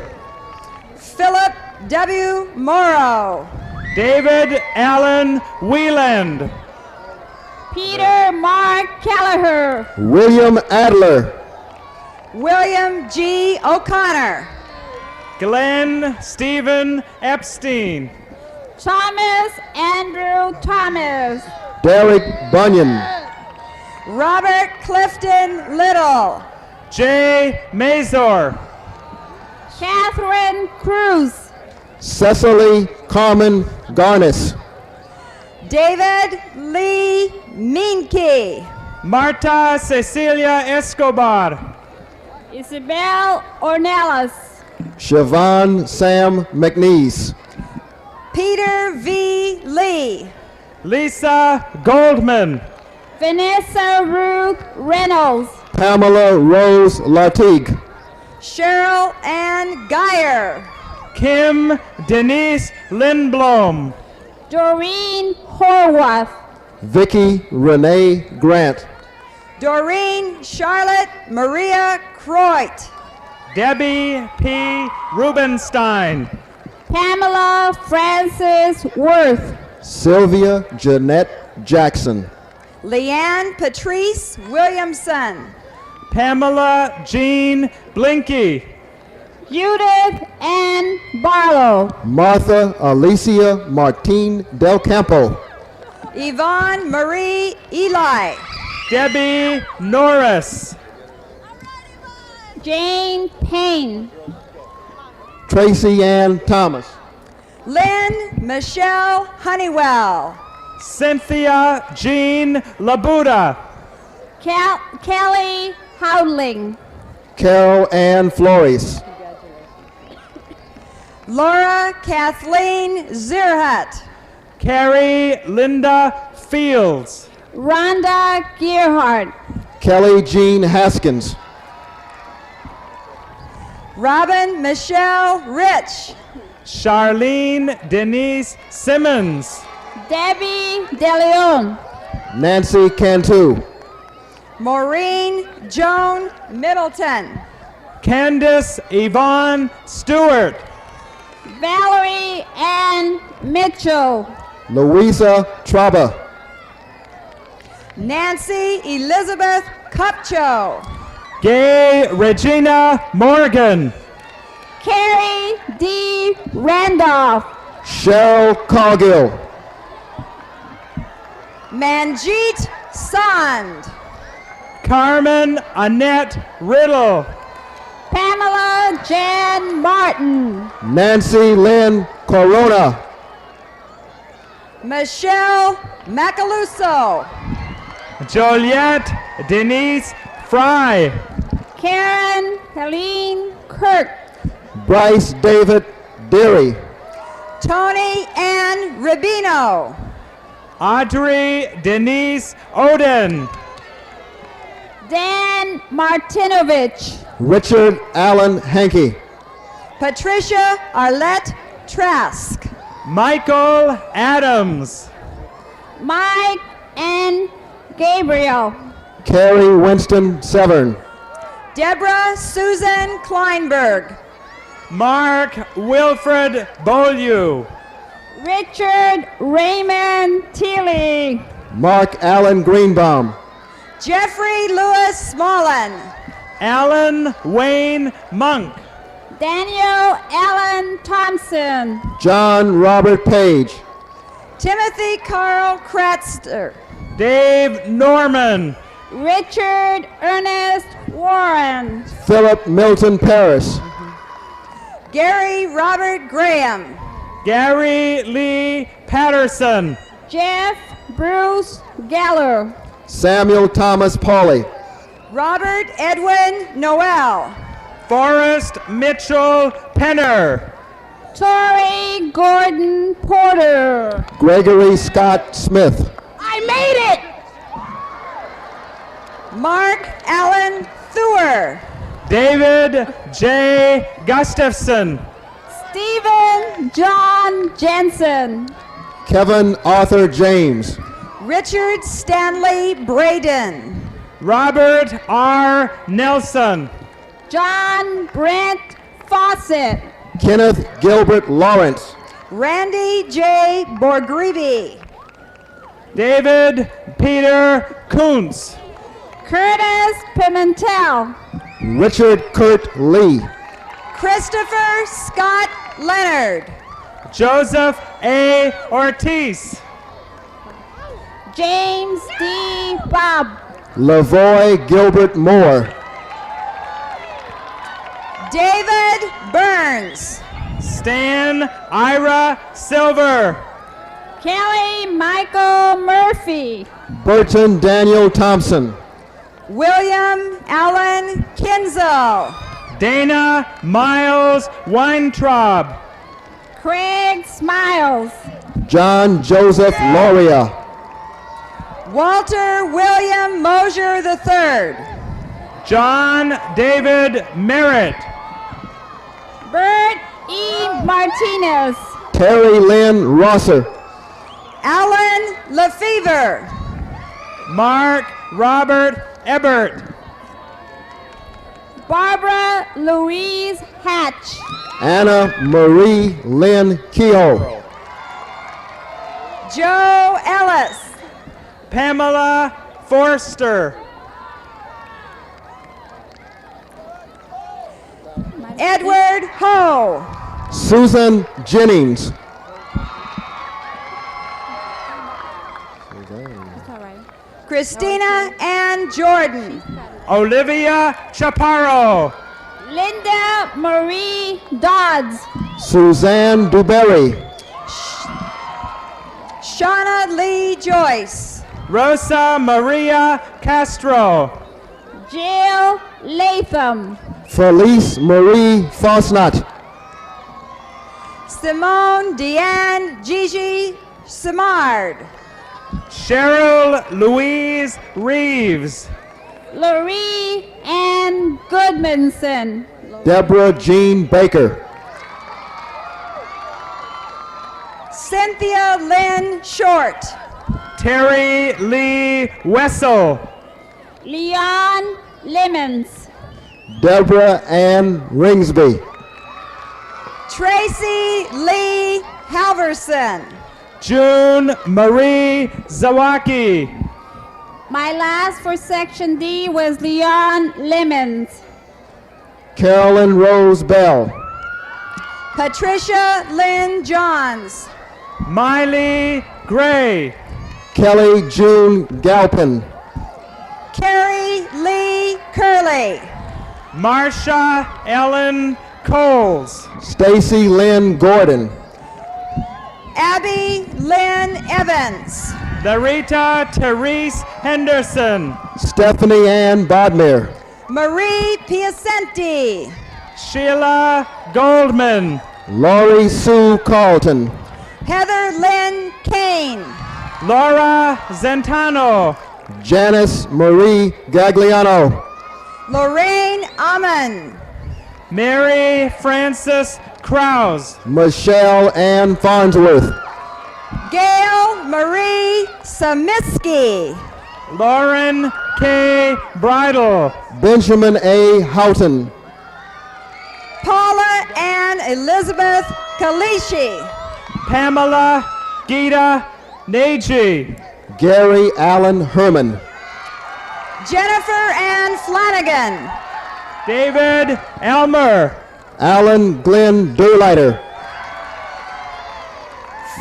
Philip W. Morrow. David Allen Wieland. Peter Mark Kelleher. William Adler. William G. O'Connor. Glenn Stephen Epstein. Thomas Andrew Thomas. Derek Bunyan. Robert Clifton Little. Jay Mazur. Catherine Cruz. Cecily Carmen Garnis. David Lee Minke. Marta Cecilia Escobar. Isabel Ornelas. Siobhan Sam McNeese. Peter V. Lee. Lisa Goldman. Vanessa Ruth Reynolds. Pamela Rose Lartigue. Cheryl Ann Geyer. Kim Denise Lindblom. Doreen Horwath. Vicky Renee Grant. Doreen Charlotte Maria Croit. Debbie P. Rubenstein. Pamela Francis Worth. Sylvia Jeanette Jackson. Leanne Patrice Williamson. Pamela Jean Blinky. Judith Ann Barlow. Martha Alicia Martine Del Campo. Yvonne Marie Eli. Debbie Norris. Jane Payne. Tracy Ann Thomas. Lynn Michelle Honeywell. Cynthia Jean Labuda. Kelly Howling. Carol Ann Flores. Laura Kathleen Zierhut. Carrie Linda Fields. Rhonda Gearhart. Kelly Jean Haskins. Robin Michelle Rich. Charlene Denise Simmons. Debbie DeLeon. Nancy Cantu. Maureen Joan Middleton. Candace Yvonne Stewart. Valerie Ann Mitchell. Louisa Traba. Nancy Elizabeth Cupcho. Gay Regina Morgan. Carrie D. Randolph. Cheryl Cargill. Manjeet Sand. Carmen Annette Riddle. Pamela Jan Martin. Nancy Lynn Corona. Michelle Macaluso. Joliet Denise Fry. Karen Helene Kirk. Bryce David Deary. Tony Ann Rubino. Audrey Denise Oden. Dan Martinovich. Richard Allen Hankey. Patricia Arlette Trask. Michael Adams. Mike and Gabriel. Carrie Winston Severn. Deborah Susan Kleinberg. Mark Wilfred Beaulieu. Richard Raymond Teeley. Mark Allen Greenbaum. Jeffrey Lewis Smolin. Alan Wayne Monk. Daniel Allen Thompson. John Robert Page. Timothy Carl Kratzer. Dave Norman. Richard Ernest Warren. Philip Milton Paris. Gary Robert Graham. Gary Lee Patterson. Jeff Bruce Geller. Samuel Thomas Pauley. Robert Edwin Noel. Forrest Mitchell Penner. Tori Gordon Porter. Gregory Scott Smith. I made it! Mark Allen Thur. David J. Gustafson. Stephen John Jensen. Kevin Arthur James. Richard Stanley Braden. Robert R. Nelson. John Brent Fawcett. Kenneth Gilbert Lawrence. Randy J. Borgreevy. David Peter Kuntz. Curtis Pimentel. Richard Kurt Lee. Christopher Scott Leonard. Joseph A. Ortiz. James D. Bob. Lavoy Gilbert Moore. David Burns. Stan Ira Silver. Kelly Michael Murphy. Burton Daniel Thompson. William Allen Kinzel. Dana Miles Weintraub. Craig Smiles. John Joseph Loria. Walter William Mosier III. John David Merritt. Bert E. Martinez. Terry Lynn Rosser. Alan Lefevre. Mark Robert Ebert. Barbara Louise Hatch. Anna Marie Lynn Kehoe. Joe Ellis. Pamela Forster. Edward Ho. Susan Jennings. Christina Ann Jordan. Olivia Chaparro. Linda Marie Dodds. Suzanne Duberry. Shauna Lee Joyce. Rosa Maria Castro. Jill Latham. Felice Marie Fosnot. Simone Deanne Gigi Simard. Cheryl Louise Reeves. Laurie Ann Goodmanson. Deborah Jean Baker. Cynthia Lynn Short. Terry Lee Wessel. Leon Lemons. Deborah Ann Ringsby. Tracy Lee Halverson. June Marie Zawaki. My last for Section D was Leon Lemons. Carolyn Rose Bell. Patricia Lynn Johns. Miley Gray. Kelly June Galpin. Carrie Lee Curley. Marsha Ellen Coles. Stacy Lynn Gordon. Abby Lynn Evans. Larita Therese Henderson. Stephanie Ann Bodmer. Marie Piacenti. Sheila Goldman. Laurie Sue Carlton. Heather Lynn Kane. Laura Zentano. Janice Marie Gagliano. Lorraine Amon. Mary Frances Krause. Michelle Ann Farnsworth. Gail Marie Samiski. Lauren K. Bridle. Benjamin A. Houghton. Paula Ann Elizabeth Kalishi. Pamela Gita Nagy. Gary Allen Herman. Jennifer Ann Flanagan. David Elmer. Alan Glenn Durleiter.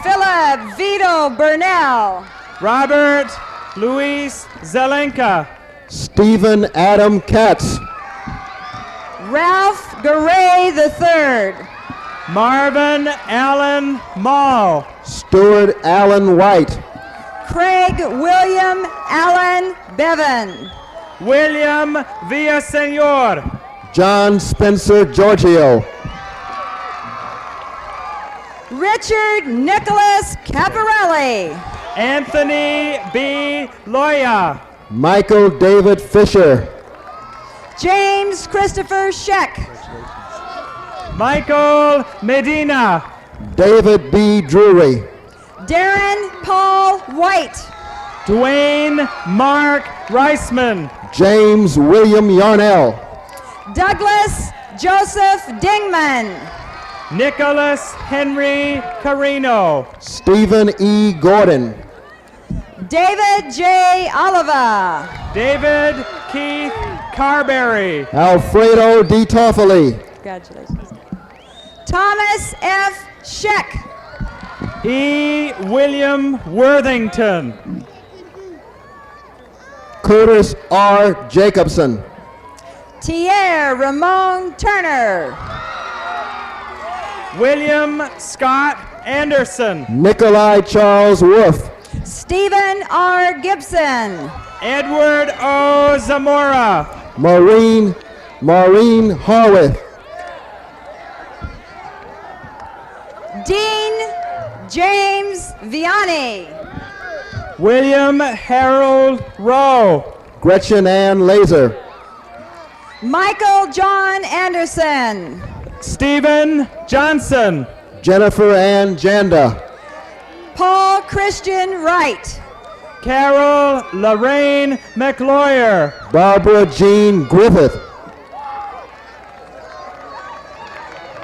Philip Vito Burnell. Robert Luis Zelenka. Stephen Adam Katz. Ralph Garay III. Marvin Allen Mall. Stuart Allen White. Craig William Allen Bevan. William Villasenor. John Spencer Giorgio. Richard Nicholas Caparelli. Anthony B. Loya. Michael David Fisher. James Christopher Scheck. Michael Medina. David B. Drury. Darren Paul White. Dwayne Mark Reisman. James William Yarnell. Douglas Joseph Dingman. Nicholas Henry Carino. Stephen E. Gordon. David J. Oliva. David Keith Carberry. Alfredo Di Toffoli. Congratulations. Thomas F. Scheck. E. William Worthington. Curtis R. Jacobson. Tierre Ramon Turner. William Scott Anderson. Nikolai Charles Wolf. Stephen R. Gibson. Edward O. Zamora. Maureen Harwith. Dean James Vianney. William Harold Rowe. Gretchen Ann Laser. Michael John Anderson. Stephen Johnson. Jennifer Ann Janda. Paul Christian Wright. Carol Lorraine McLawyer. Barbara Jean Griffith.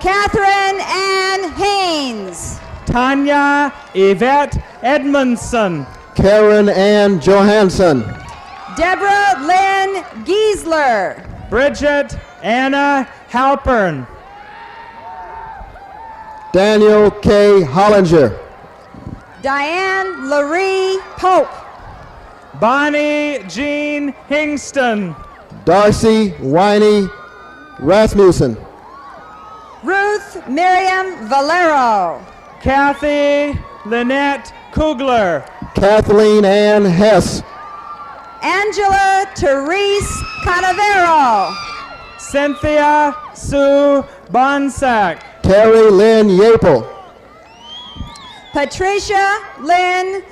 Catherine Ann Haynes. Tanya Yvette Edmondson. Karen Ann Johansson. Deborah Lynn Giesler. Bridget Anna Halpern. Daniel K. Hollinger. Diane Larie Pope. Bonnie Jean Hingston. Darcy Winey Rasmussen. Ruth Miriam Valero. Kathy Lynette Kugler. Kathleen Ann Hess. Angela Therese Canavero. Cynthia Sue Bonsack. Terry Lynn Yapel. Patricia Lynn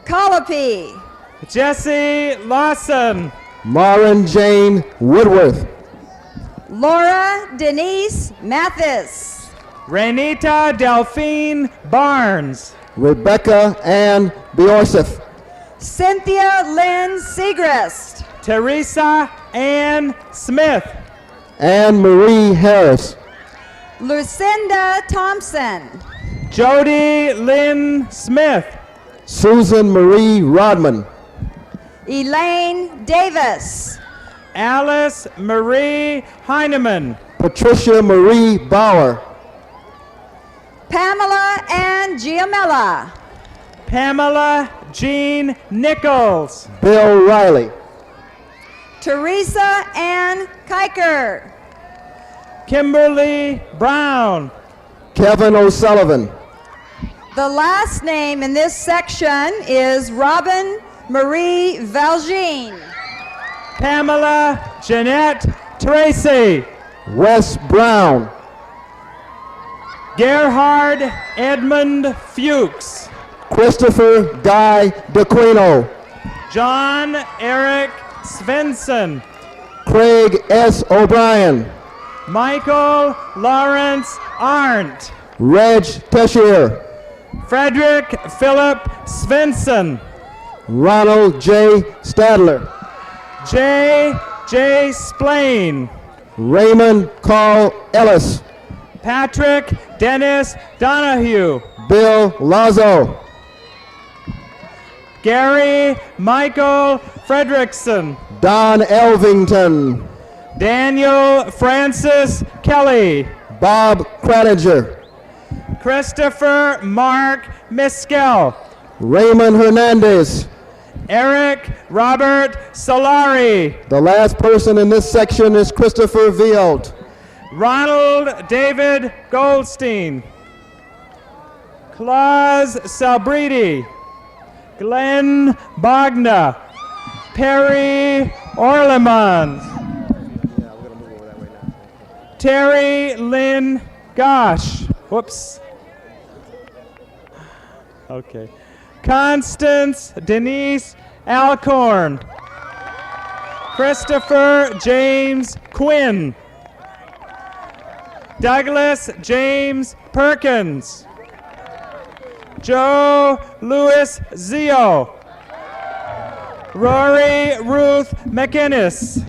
Colopy. Jesse Lawson. Maureen Jane Woodworth. Laura Denise Mathis. Renita Delphine Barnes. Rebecca Ann Bjorcef. Cynthia Lynn Segrist. Teresa Ann Smith. Anne Marie Harris. Lucinda Thompson. Jody Lynn Smith. Susan Marie Rodman. Elaine Davis. Alice Marie Heineman. Patricia Marie Bauer. Pamela Ann Giamella. Pamela Jean Nichols. Bill Riley. Teresa Ann Kiker. Kimberly Brown. Kevin O'Sullivan. The last name in this section is Robin Marie Valjean. Pamela Jeanette Tracy. Wes Brown. Gerhard Edmund Fuchs. Christopher Guy DeQuino. John Eric Svensson. Craig S. O'Brien. Michael Lawrence Arndt. Reg Tessier. Frederick Philip Svensson. Ronald J. Stadler. J. Splain. Raymond Carl Ellis. Patrick Dennis Donahue. Bill Lazo. Gary Michael Fredrickson. Don Elvington. Daniel Francis Kelly. Bob Craniger. Christopher Mark Miskell. Raymond Hernandez. Eric Robert Solari. The last person in this section is Christopher Vialt. Ronald David Goldstein. Claus Salbridi. Glenn Bogna. Perry Orlemans. Terry Lynn Gosh. Whoops. Okay. Constance Denise Alcorn. Christopher James Quinn. Douglas James Perkins. Joe Louis Zio. Rory Ruth McInnes.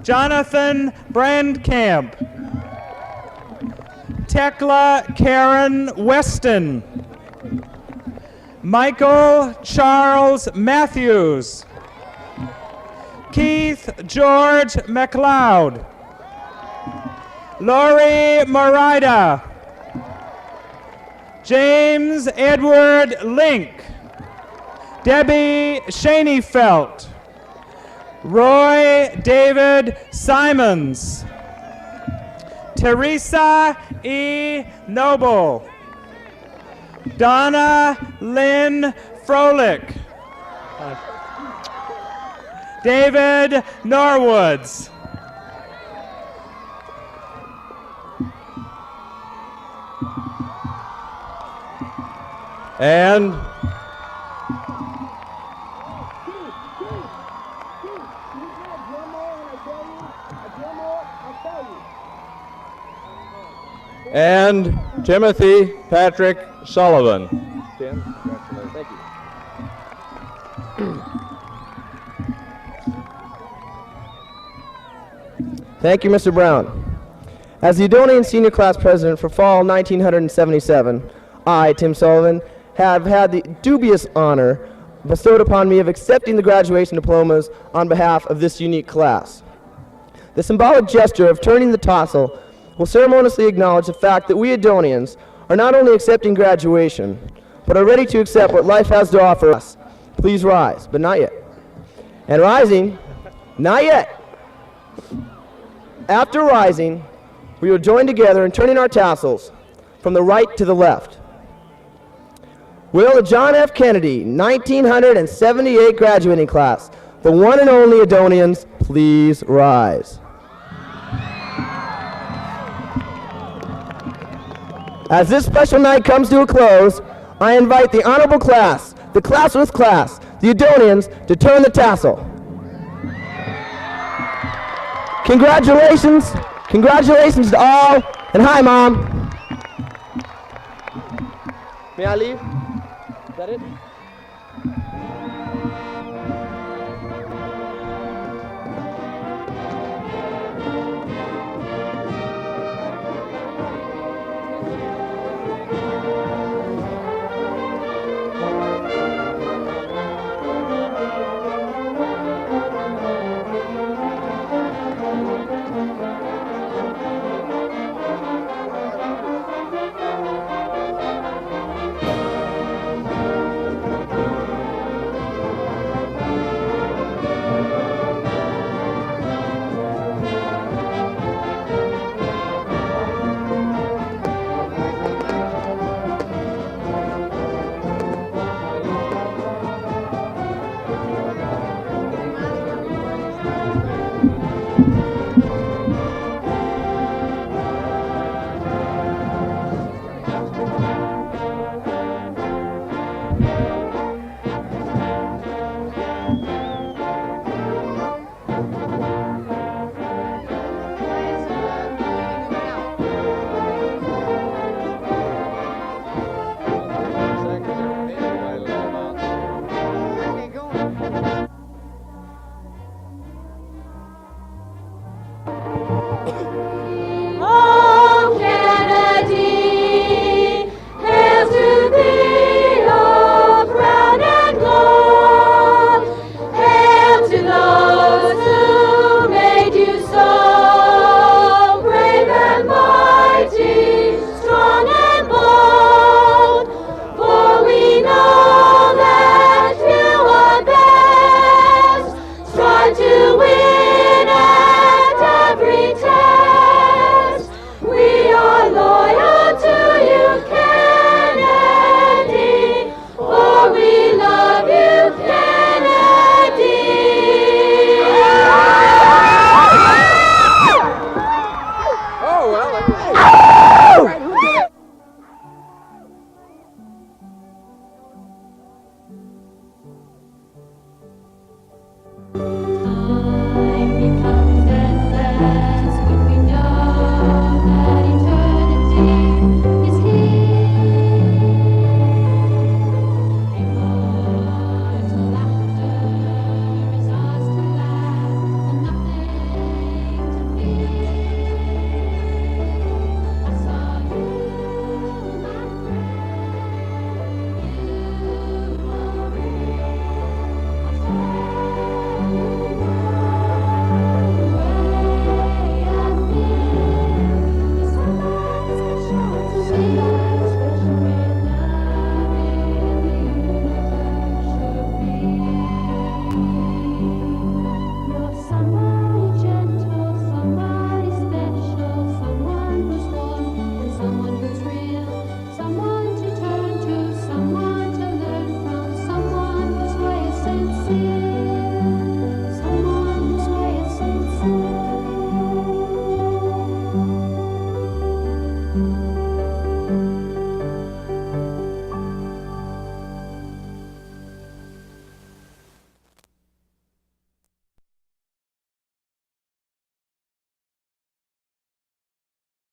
Jonathan Brandkamp. Tekla Karen Weston. Michael Charles Matthews. Keith George McLeod. Lori Morida. James Edward Link. Debbie Shaneyfelt. Roy David Simons. Teresa E. Noble. Donna Lynn Froelich. David Norwoods. And Timothy Patrick Sullivan. Tim, congratulations. Thank you. Thank you, Mr. Brown. As the Edonian Senior Class President for Fall 1977, I, Tim Sullivan, have had the dubious honor bestowed upon me of accepting the graduation diplomas on behalf of this unique class. The symbolic gesture of turning the tassel will ceremoniously acknowledge the fact that we Edonians are not only accepting graduation, but are ready to accept what life has to offer us. Please rise, but not yet. And rising, not yet. After rising, we will join together in turning our tassels from the right to the left. Will the John F. Kennedy 1978 graduating class, the one and only Edonians, please rise. As this special night comes to a close, I invite the honorable class, the class with class, the Edonians, to turn the tassel. Congratulations, congratulations to all, and hi, Mom. May I leave? Is that it?